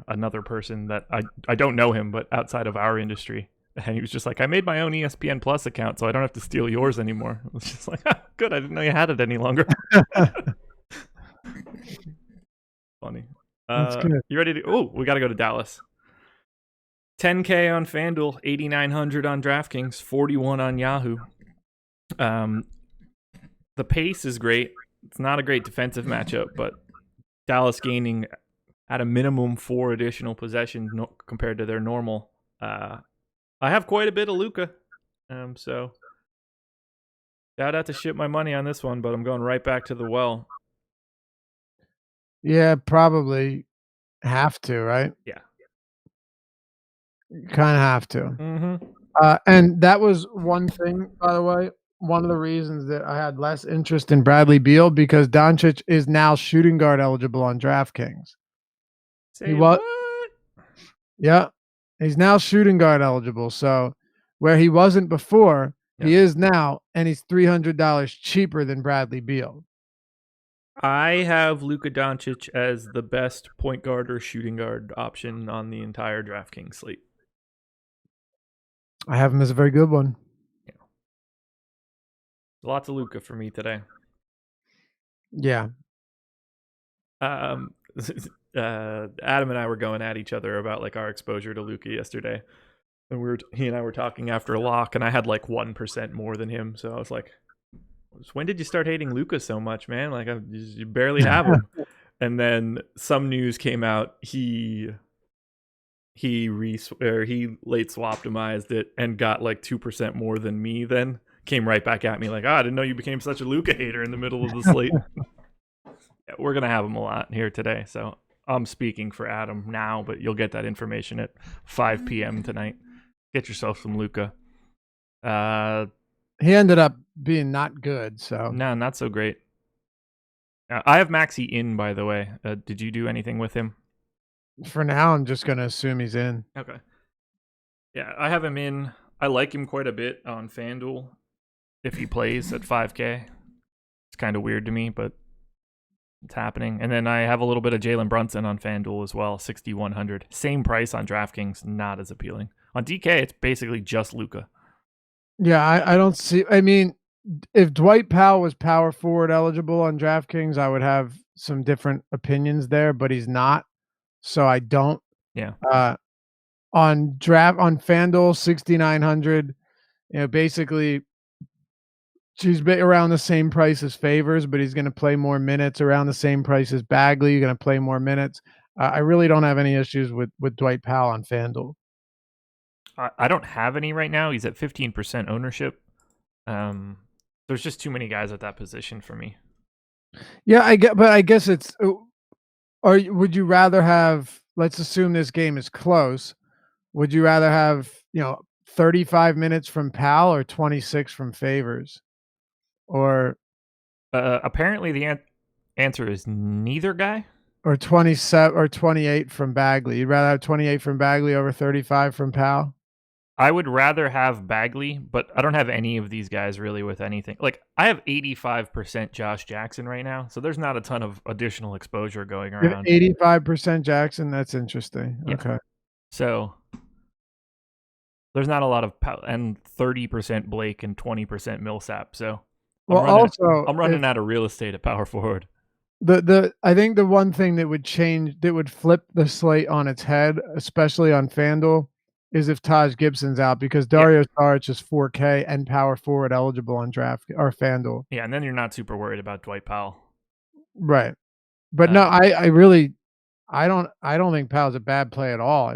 another person that I don't know him, but outside of our industry. And he was just like, I made my own ESPN Plus account, so I don't have to steal yours anymore. I was just like, good, I didn't know you had it any longer. Funny. That's good. You ready to? Oh, we got to go to Dallas. 10K on FanDuel, 8,900 on DraftKings, 41 on Yahoo. The pace is great. It's not a great defensive matchup, but Dallas gaining at a minimum 4 additional possessions compared to their normal. I have quite a bit of Luka, so I'd have to ship my money on this one, but I'm going right back to the well. Yeah, probably have to, right? Yeah. You kind of have to. Mm-hmm. And that was one thing, by the way, one of the reasons that I had less interest in Bradley Beal, because Doncic is now shooting guard eligible on DraftKings. Say what? Yeah. He's now shooting guard eligible. So where he wasn't before, he is now, and he's $300 cheaper than Bradley Beal. I have Luka Doncic as the best point guard or shooting guard option on the entire DraftKings slate. I have him as a very good one. Yeah. Lots of Luka for me today. Yeah. Adam and I were going at each other about like our exposure to Luka yesterday, and he and I were talking after a lock, and I had like 1% more than him. So I was like, "When did you start hating Luka so much, man? Like you barely have him." And then some news came out. He late optimized it and got like 2% more than me. Then came right back at me like, I didn't know you became such a Luka hater in the middle of the slate. Yeah, we're gonna have him a lot here today, so I'm speaking for Adam now, but you'll get that information at 5 p.m. tonight. Get yourself some Luka. He ended up being not good, so no, not so great. I have Maxey in, by the way. Did you do anything with him? For now, I'm just gonna assume he's in. Okay. Yeah, I have him in. I like him quite a bit on FanDuel if he plays at 5K. It's kind of weird to me, but it's happening. And then I have a little bit of Jalen Brunson on FanDuel as well, 6,100. Same price on DraftKings, not as appealing. On DK, it's basically just Luka. Yeah, I don't see. I mean, if Dwight Powell was power forward eligible on DraftKings, I would have some different opinions there, but he's not, so I don't. Yeah. On FanDuel, 6,900. Basically, she's around the same price as Favors, but he's going to play more minutes. Around the same price as Bagley, you're going to play more minutes. I really don't have any issues with Dwight Powell on FanDuel. I don't have any right now. He's at 15% ownership. There's just too many guys at that position for me. Yeah, I guess it's. Or would you rather have? Let's assume this game is close. Would you rather have 35 minutes from Powell or 26 from Favors? Or apparently the answer is neither guy. Or 27 or 28 from Bagley. You'd rather have 28 from Bagley over 35 from Powell? I would rather have Bagley, but I don't have any of these guys really with anything. Like, I have 85% Josh Jackson right now, so there's not a ton of additional exposure going around. 85% Jackson? That's interesting. Yeah. Okay. So there's not a lot of and 30% Blake and 20% Millsap. So I'm running out of real estate at power forward. I think the one thing that would flip the slate on its head, especially on FanDuel, is if Taj Gibson's out, because Dario Saric is 4K and power forward eligible on draft or FanDuel. Yeah, and then you're not super worried about Dwight Powell. Right. But no, I don't think Powell's a bad play at all.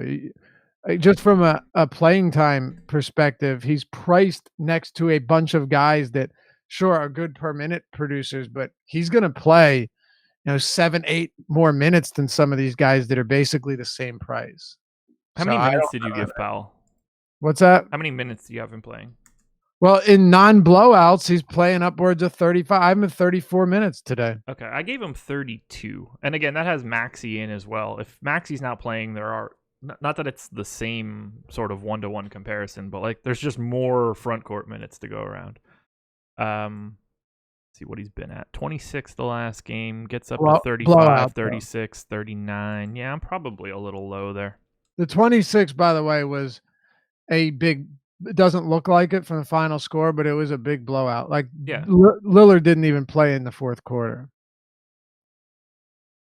Just from a playing time perspective, he's priced next to a bunch of guys that sure, are good per minute producers, but he's gonna play, 7, 8 more minutes than some of these guys that are basically the same price. How So many I minutes don't did you know. give Powell? What's that? How many minutes do you have him playing? Well, in non-blowouts, he's playing upwards of 35. I'm at 34 minutes today. Okay, I gave him 32. And again, that has Maxey in as well. If Maxey's not playing, there are not that it's the same sort of one-to-one comparison, but like there's just more front court minutes to go around. See what he's been at. 26 the last game, gets up to 35, Blowout, 36, 39. Yeah, I'm probably a little low there. The 26, by the way, was a big it doesn't look like it from the final score, but it was a big blowout. Like, Yeah. Lillard didn't even play in the fourth quarter.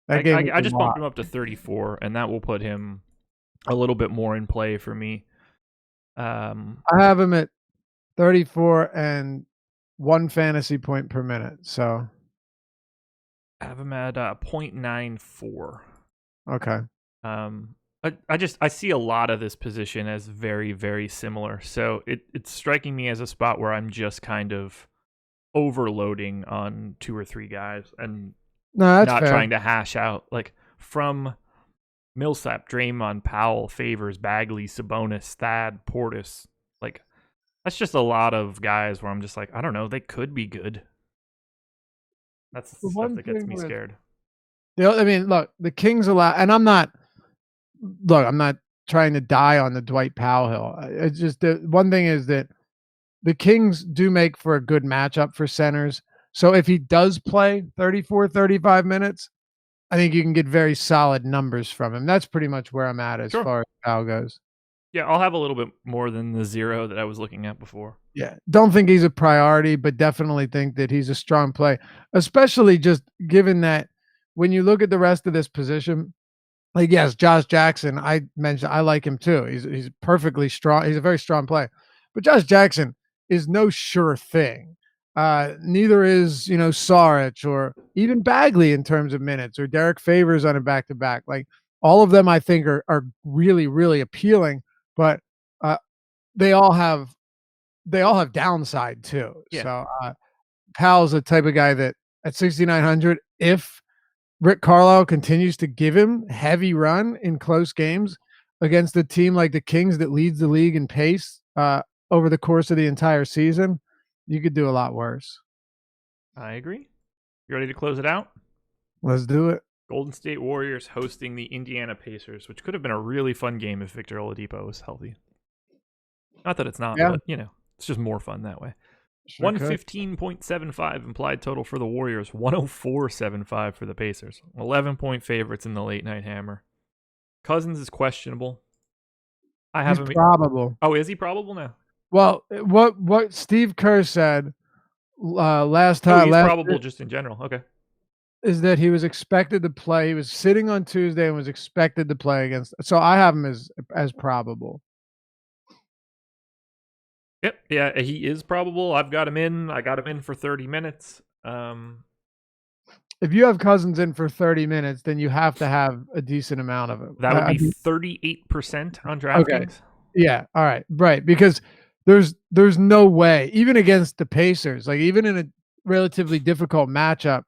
That game I just bumped him up to 34, and that will put him a little bit more in play for me. I have him at 34 and 1 fantasy point per minute. So I have him at 0.94. okay. I see a lot of this position as very, very similar. So it's striking me as a spot where I'm just kind of overloading on 2 or 3 guys and not fair. Trying to hash out like from Millsap, Draymond, Powell, Favors, Bagley, Sabonis, Thad, Portis. Like that's just a lot of guys where I'm just like, I don't know, they could be good. That's the stuff that gets me scared. I mean, look, the Kings allow, and I'm not trying to die on the Dwight Powell hill. It's just the one thing is that the Kings do make for a good matchup for centers. So if he does play 34, 35 minutes, I think you can get very solid numbers from him. That's pretty much where I'm at as far as Powell goes. Yeah, I'll have a little bit more than the 0 that I was looking at before. Yeah, don't think he's a priority, but definitely think that he's a strong play, especially just given that when you look at the rest of this position, like, yes, Josh Jackson, I mentioned I like him too. He's perfectly strong. He's a very strong player. But Josh Jackson is no sure thing. Neither is, Saric or even Bagley in terms of minutes or Derek Favors on a back-to-back. Like all of them I think are really, really appealing, but they all have downside too. Yeah. So Powell's the type of guy that at 6,900, if Rick Carlisle continues to give him heavy run in close games against a team like the Kings that leads the league in pace over the course of the entire season, you could do a lot worse. I agree. You ready to close it out? Let's do it. Golden State Warriors hosting the Indiana Pacers, which could have been a really fun game if Victor Oladipo was healthy. Not that it's not, but it's just more fun that way. Sure 115.75 implied total for the Warriors, 104.75 for the Pacers. 11-point favorites in the late night hammer. Cousins is questionable. He's probable. Oh, is he probable now? Well, what Steve Kerr said last time. He's probable just in general. Okay. Is that he was expected to play. He was sitting on Tuesday and was expected to play against. So I have him as probable. Yep. Yeah, he is probable. I've got him in. I got him in for 30 minutes. If you have Cousins in for 30 minutes, then you have to have a decent amount of it. That would be 38% on DraftKings. Okay. Yeah. All right. Right. Because there's no way, even against the Pacers, like even in a relatively difficult matchup,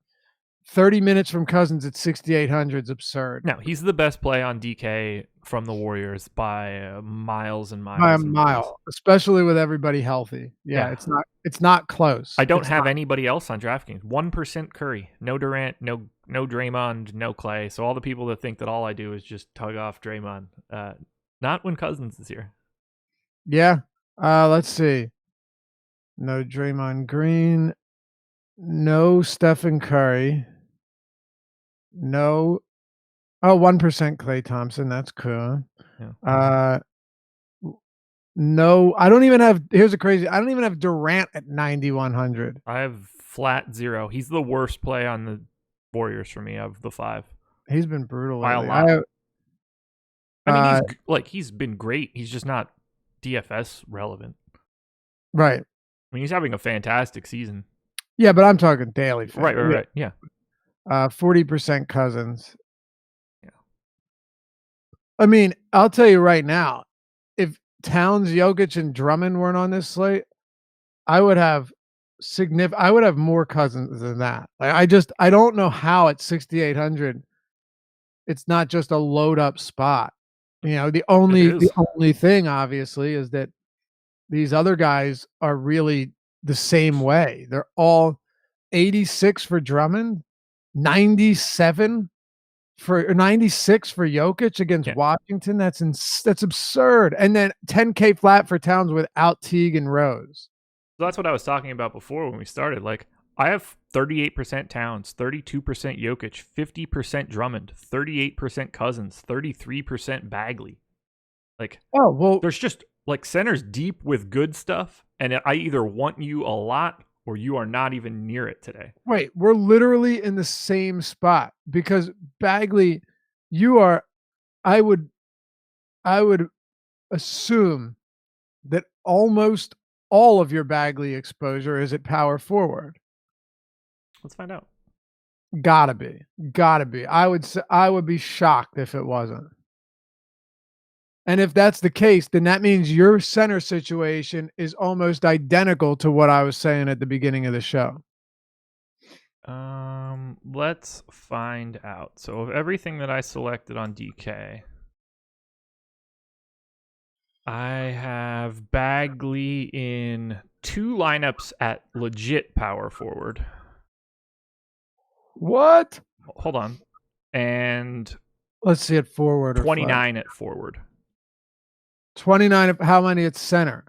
30 minutes from Cousins at 6,800 is absurd. No, he's the best play on DK from the Warriors by miles and miles. By a mile, especially with everybody healthy. Yeah. It's not close. I don't have anybody else on DraftKings. 1% Curry, no Durant, no Draymond, no Clay. So all the people that think that all I do is just tug off Draymond, not when Cousins is here. Yeah. Let's see. No Draymond Green, no Stephen Curry. No. 1% Klay Thompson. That's cool. Yeah. No, I don't even have. Here's a crazy. I don't even have Durant at 9,100. I have flat 0. He's the worst play on the Warriors for me of the 5. He's been brutal by a lot. I mean, he's been great. He's just not DFS relevant. Right. I mean, he's having a fantastic season. Yeah, but I'm talking daily. Right. Yeah. 40% Cousins. Yeah. I mean, I'll tell you right now, if Towns, Jokic, and Drummond weren't on this slate, I would have significant. I would have more Cousins than that. Like, I don't know how at 6,800 it's not just a load up spot. You know, It the is. only thing obviously is that these other guys are really the same way. They're all 86 for Drummond, 97 for or 96 for Jokic against Yeah. Washington. That's absurd. And then 10K flat for Towns without Teague and Rose. So that's what I was talking about before when we started. Like, I have 38% Towns, 32% Jokic, 50% Drummond, 38% Cousins, 33% Bagley. Like, Oh, well, there's just like centers deep with good stuff, and I either want you a lot or you are not even near it today. wait, we're literally in the same spot because Bagley, you are I would assume that almost all of your Bagley exposure is at power forward. Let's find out. Gotta be. I would be shocked if it wasn't. And if that's the case, then that means your center situation is almost identical to what I was saying at the beginning of the show. Let's find out. So of everything that I selected on DK, I have Bagley in 2 lineups at legit power forward. What? Hold on. And Let's see it forward. 29 at forward. 29 of how many at center?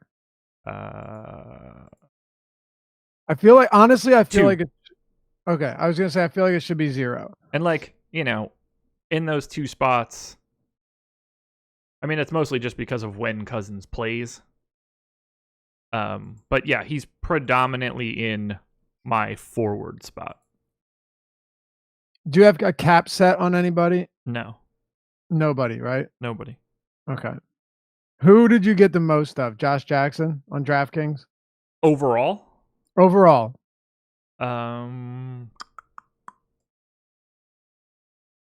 Uh, I feel like honestly, I feel 2. like it's okay. I was gonna say I feel like it should be 0. And like, you know, in those 2 spots, I mean, it's mostly just because of when Cousins plays. But yeah, he's predominantly in my forward spot. Do you have a cap set on anybody? No, Nobody, right? nobody. Okay. Who did you get the most of? Josh Jackson on DraftKings? Overall, Overall. um,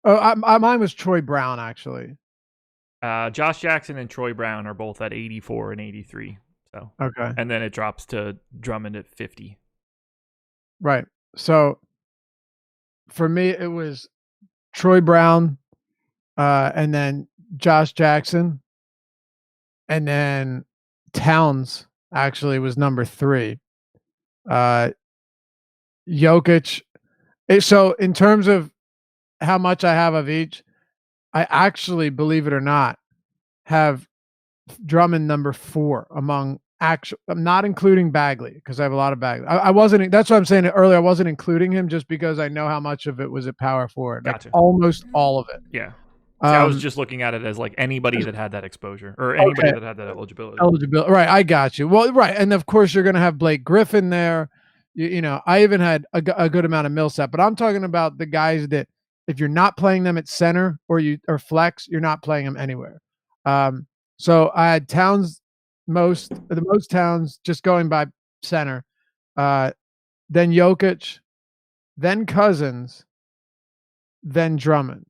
Mine was Troy Brown, actually. Josh Jackson and Troy Brown are both at 84 and 83. So Okay. and then it drops to Drummond at 50. Right. So for me, it was Troy Brown, and then Josh Jackson, and then Towns actually was number 3. Jokic. So in terms of how much I have of each, I actually, believe it or not, have Drummond number 4 among actual. I'm not including Bagley because I have a lot of Bagley. I wasn't. That's what I'm saying earlier. I wasn't including him just because I know how much of it was at power forward. Gotcha. Like almost all of it. Yeah. See, I was just looking at it as like anybody that had that exposure or anybody that had that eligibility. Right. I got you. Well, right. And of course, you're going to have Blake Griffin there. You know, I even had a good amount of Millsap, but I'm talking about the guys that if you're not playing them at center or flex, you're not playing them anywhere. So I had Towns the most Towns just going by center, then Jokic, then Cousins, then Drummond.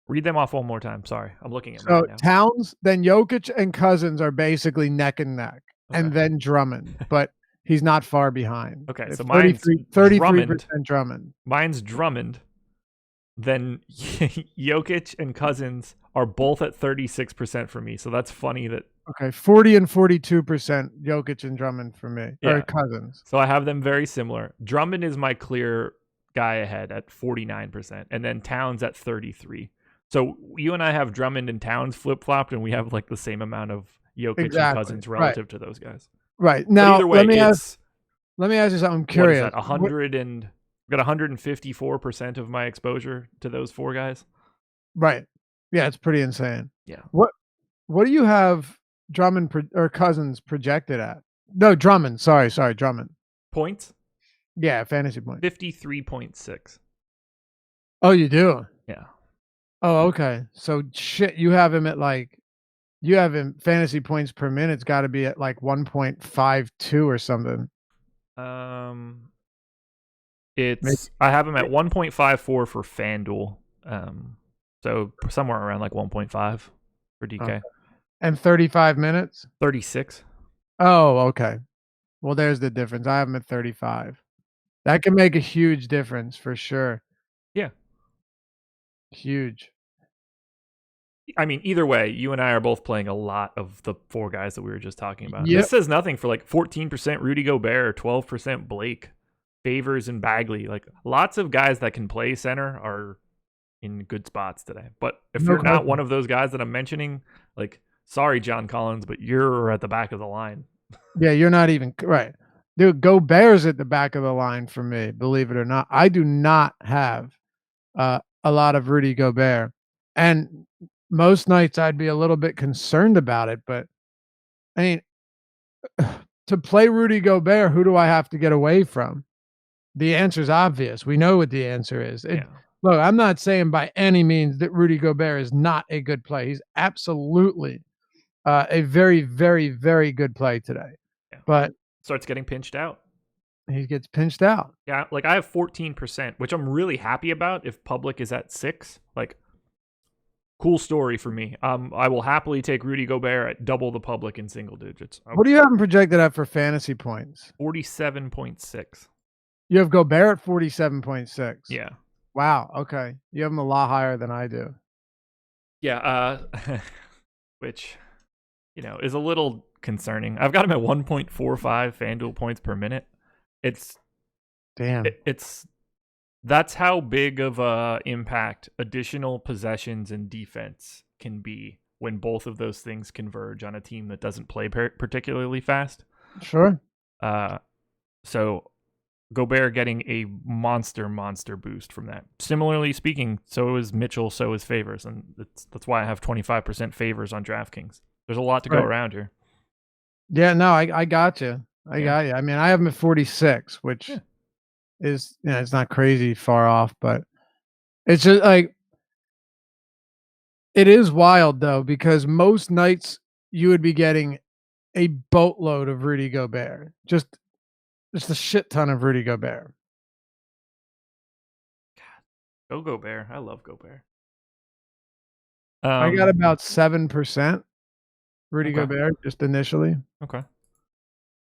Read them off one more time. Sorry, I'm looking at So mine now. Towns, then Jokic and Cousins are basically neck and neck, and then Drummond, but he's not far behind. Okay, so mine's 33% Drummond. Mine's Drummond. Then Jokic and Cousins are both at 36% for me. So that's funny that. Okay, 40 and 42% Jokic and Drummond for me, Yeah. or Cousins. So I have them very similar. Drummond is my clear guy ahead at 49%, and then Towns at 33. So you and I have Drummond and Towns flip-flopped, and we have like the same amount of Jokic and Cousins relative to those guys. Right. Now, but either way, let me ask you something. I'm curious. What is that, 100 and I've got 154% of my exposure to those 4 guys. Right. Yeah, it's pretty insane. Yeah. What do you have Drummond or Cousins projected at? No, Drummond. Sorry, Drummond. Points? Yeah, fantasy points. 53.6. Oh, you do? Yeah. Oh, okay. So shit, you have him fantasy points per minute's got to be at like 1.52 or something. I have him at 1.54 for FanDuel. So somewhere around like 1.5 for DK. Okay. And 35 minutes? 36. Oh, okay. Well, there's the difference. I have him at 35. That can make a huge difference for sure. Yeah. Huge. I mean, either way, you and I are both playing a lot of the four guys that we were just talking about. Yep. This says nothing for like 14% Rudy Gobert or 12% Blake, Favors and Bagley. Like lots of guys that can play center are in good spots today. But if No you're not question. one of those guys that I'm mentioning, like, sorry, John Collins, but you're at the back of the line. Yeah, you're not even right. Dude, Gobert's at the back of the line for me, believe it or not. I do not have a lot of Rudy Gobert. And most nights I'd be a little bit concerned about it, but I mean, to play Rudy Gobert, who do I have to get away from? The answer's obvious. We know what the answer is. Yeah. Look, I'm not saying by any means that Rudy Gobert is not a good play. He's absolutely a very, very, very good play today. Yeah. But Starts getting pinched out. he gets pinched out. Yeah, like I have 14%, which I'm really happy about if public is at 6. Like, cool story for me. I will happily take Rudy Gobert at double the public in single digits. What do you have him projected at for fantasy points? 47.6. You have Gobert at 47.6. Yeah. Wow, okay. You have him a lot higher than I do. Yeah, which, is a little concerning. I've got him at 1.45 FanDuel points per minute. Damn. That's how big of a impact additional possessions and defense can be when both of those things converge on a team that doesn't play particularly fast. Sure. So Gobert getting a monster boost from that. Similarly speaking, so is Mitchell, so is Favors, and that's why I have 25% Favors on DraftKings. There's a lot to go around here. Yeah, no, I got you. I got you. I mean, I have him at 46, which is, it's not crazy far off, but it's just like it is wild though, because most nights you would be getting a boatload of Rudy Gobert. Just a shit ton of Rudy Gobert. Go Gobert. I love Gobert. I got about 7% Rudy Gobert just initially. Okay.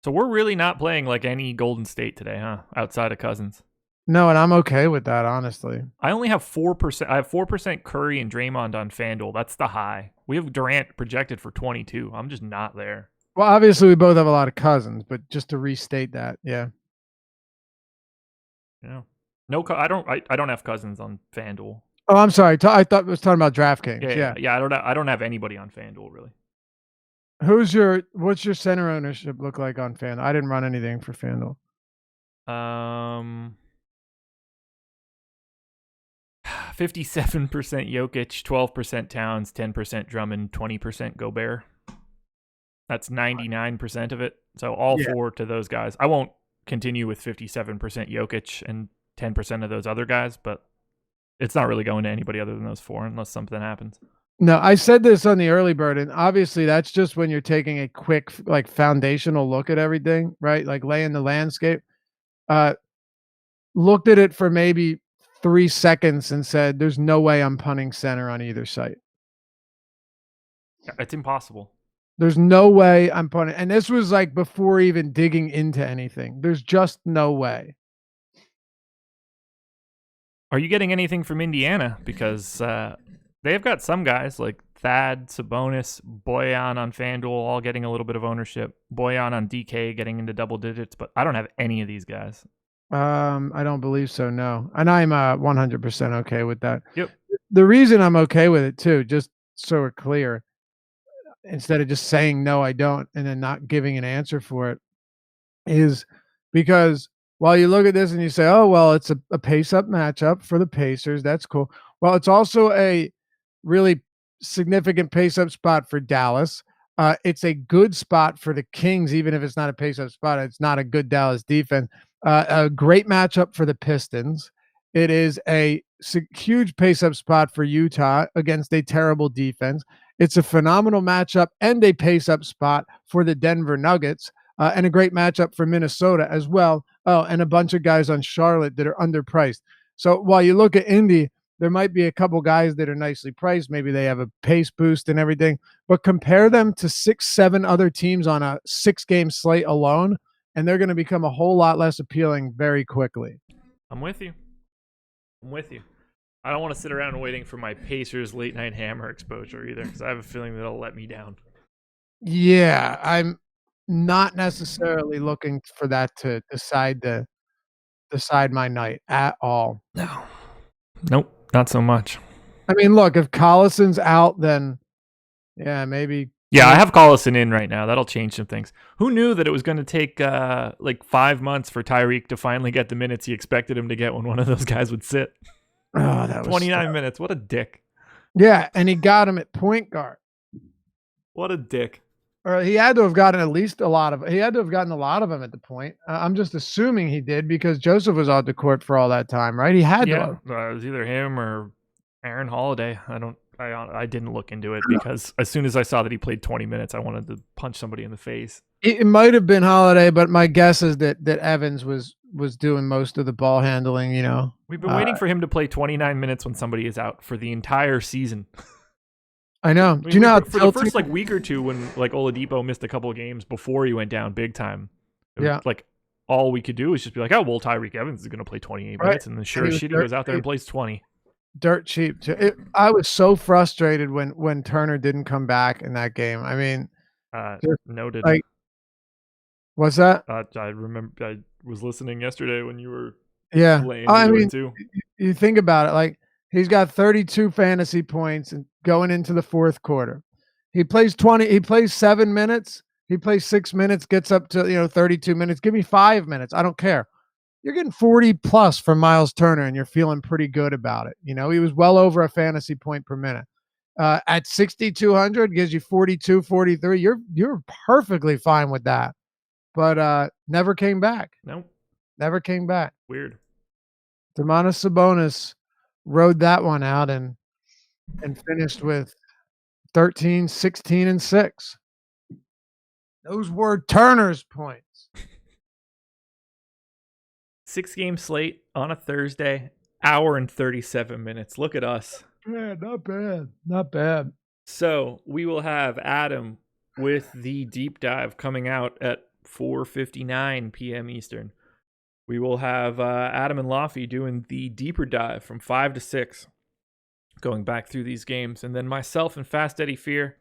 So we're really not playing like any Golden State today, huh? Outside of Cousins. No, and I'm okay with that, honestly. I only have 4%. I have 4% Curry and Draymond on FanDuel. That's the high. We have Durant projected for 22. I'm just not there. Well, obviously we both have a lot of Cousins, but just to restate that, yeah. Yeah. No, I don't have Cousins on FanDuel. Oh, I'm sorry. I thought I was talking about DraftKings. Yeah. I don't have anybody on FanDuel really. What's your center ownership look like on FanDuel? I didn't run anything for FanDuel. 57% Jokic, 12% Towns, 10% Drummond, 20% Gobert. That's 99% of it. So all four to those guys. I won't continue with 57% Jokic and 10% of those other guys, but it's not really going to anybody other than those four unless something happens. No, I said this on the early bird, and obviously that's just when you're taking a quick, like, foundational look at everything, right? Like laying the landscape. Looked at it for maybe 3 seconds and said, "There's no way I'm punting center on either site. It's impossible. There's no way I'm punting." And this was like before even digging into anything. There's just no way. Are you getting anything from Indiana? Because they've got some guys like Thad, Sabonis, Boyan on FanDuel all getting a little bit of ownership. Boyan on DK getting into double digits, but I don't have any of these guys. I don't believe so, no. And I'm 100% okay with that. Yep. The reason I'm okay with it too, just so we're clear, instead of just saying no, I don't, and then not giving an answer for it, is because while you look at this and you say, oh, well, it's a pace-up matchup for the Pacers. That's cool. Well, it's also a really significant pace-up spot for Dallas. It's a good spot for the Kings, even if it's not a pace-up spot. It's not a good Dallas defense. A great matchup for the Pistons. It is a huge pace-up spot for Utah against a terrible defense. It's a phenomenal matchup and a pace-up spot for the Denver Nuggets, and a great matchup for Minnesota as well. Oh, and a bunch of guys on Charlotte that are underpriced. So while you look at Indy, there might be a couple guys that are nicely priced. Maybe they have a pace boost and everything, but compare them to 6-7 other teams on a 6-game slate alone. and they're going to become a whole lot less appealing very quickly. I'm with you. I don't want to sit around waiting for my Pacers late night hammer exposure either, because I have a feeling that'll let me down. Yeah, I'm not necessarily looking for that to decide my night at all. No. Nope, not so much. I mean, look, if Collison's out, then yeah, maybe. Yeah, I have Collison in right now. That'll change some things. Who knew that it was going to take like 5 months for Tyreek to finally get the minutes he expected him to get when one of those guys would sit? Oh, that was 29 minutes. What a dick. Yeah, and he got him at point guard. What a dick. Or he had to have gotten a lot of them at the point. I'm just assuming he did because Joseph was out the court for all that time, right? He had to. Yeah, it was either him or Aaron Holiday. I didn't look into it because as soon as I saw that he played 20 minutes, I wanted to punch somebody in the face. It might have been Holiday, but my guess is that Evans was doing most of the ball handling, you know. We've been waiting for him to play 29 minutes when somebody is out for the entire season. I know. Do you know how for the first like week or two when like Oladipo missed a couple of games before he went down big time? Yeah. Like all we could do is just be like, oh, well, Tyreek Evans is going to play 28 minutes, and then sure as shit he goes out there and plays 20. Dirt cheap. I was so frustrated when Turner didn't come back in that game. I mean, noted. Like, what's that? I remember I was listening yesterday when you were laying into it too. You think about it, like he's got 32 fantasy points and going into the fourth quarter. He plays 7 minutes. He plays 6 minutes, gets up to 32 minutes. Give me 5 minutes. I don't care. You're getting 40 plus from Miles Turner, and you're feeling pretty good about it. He was well over a fantasy point per minute. At 6,200, gives you 42, 43. You're perfectly fine with that. But never came back. Nope. Never came back. Weird. Domantas Sabonis rode that one out and finished with 13, 16, and 6. Those were Turner's points. 6-game slate on a Thursday, hour and 37 minutes. Look at us. Yeah, not bad. Not bad. So we will have Adam with the deep dive coming out at 4:59 p.m. Eastern. We will have Adam and Laffy doing the deeper dive from 5 to 6, going back through these games. And then myself and Fast Eddie Fear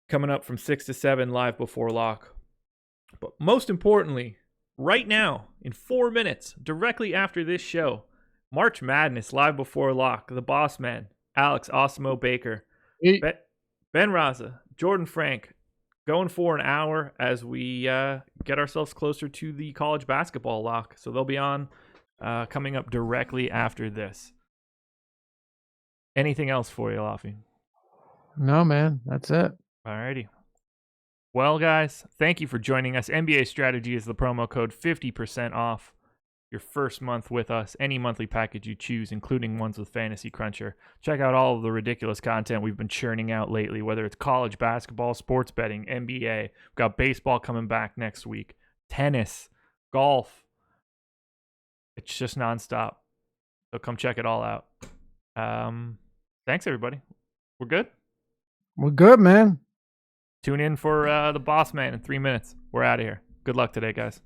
coming up from 6 to 7 live before lock. But most importantly, right now, in 4 minutes, directly after this show, March Madness live before lock. The boss man, Alex Osmo Baker, Ben Raza, Jordan Frank, going for an hour as we get ourselves closer to the college basketball lock. So they'll be on coming up directly after this. Anything else for you, Laffy? No, man. That's it. Alrighty. Well, guys, thank you for joining us. NBA Strategy is the promo code, 50% off your first month with us. Any monthly package you choose, including ones with Fantasy Cruncher. Check out all of the ridiculous content we've been churning out lately, whether it's college basketball, sports betting, NBA. We've got baseball coming back next week, tennis, golf. It's just nonstop. So come check it all out. Thanks, everybody. We're good? We're good, man. Tune in for the boss man in 3 minutes. We're out of here. Good luck today, guys.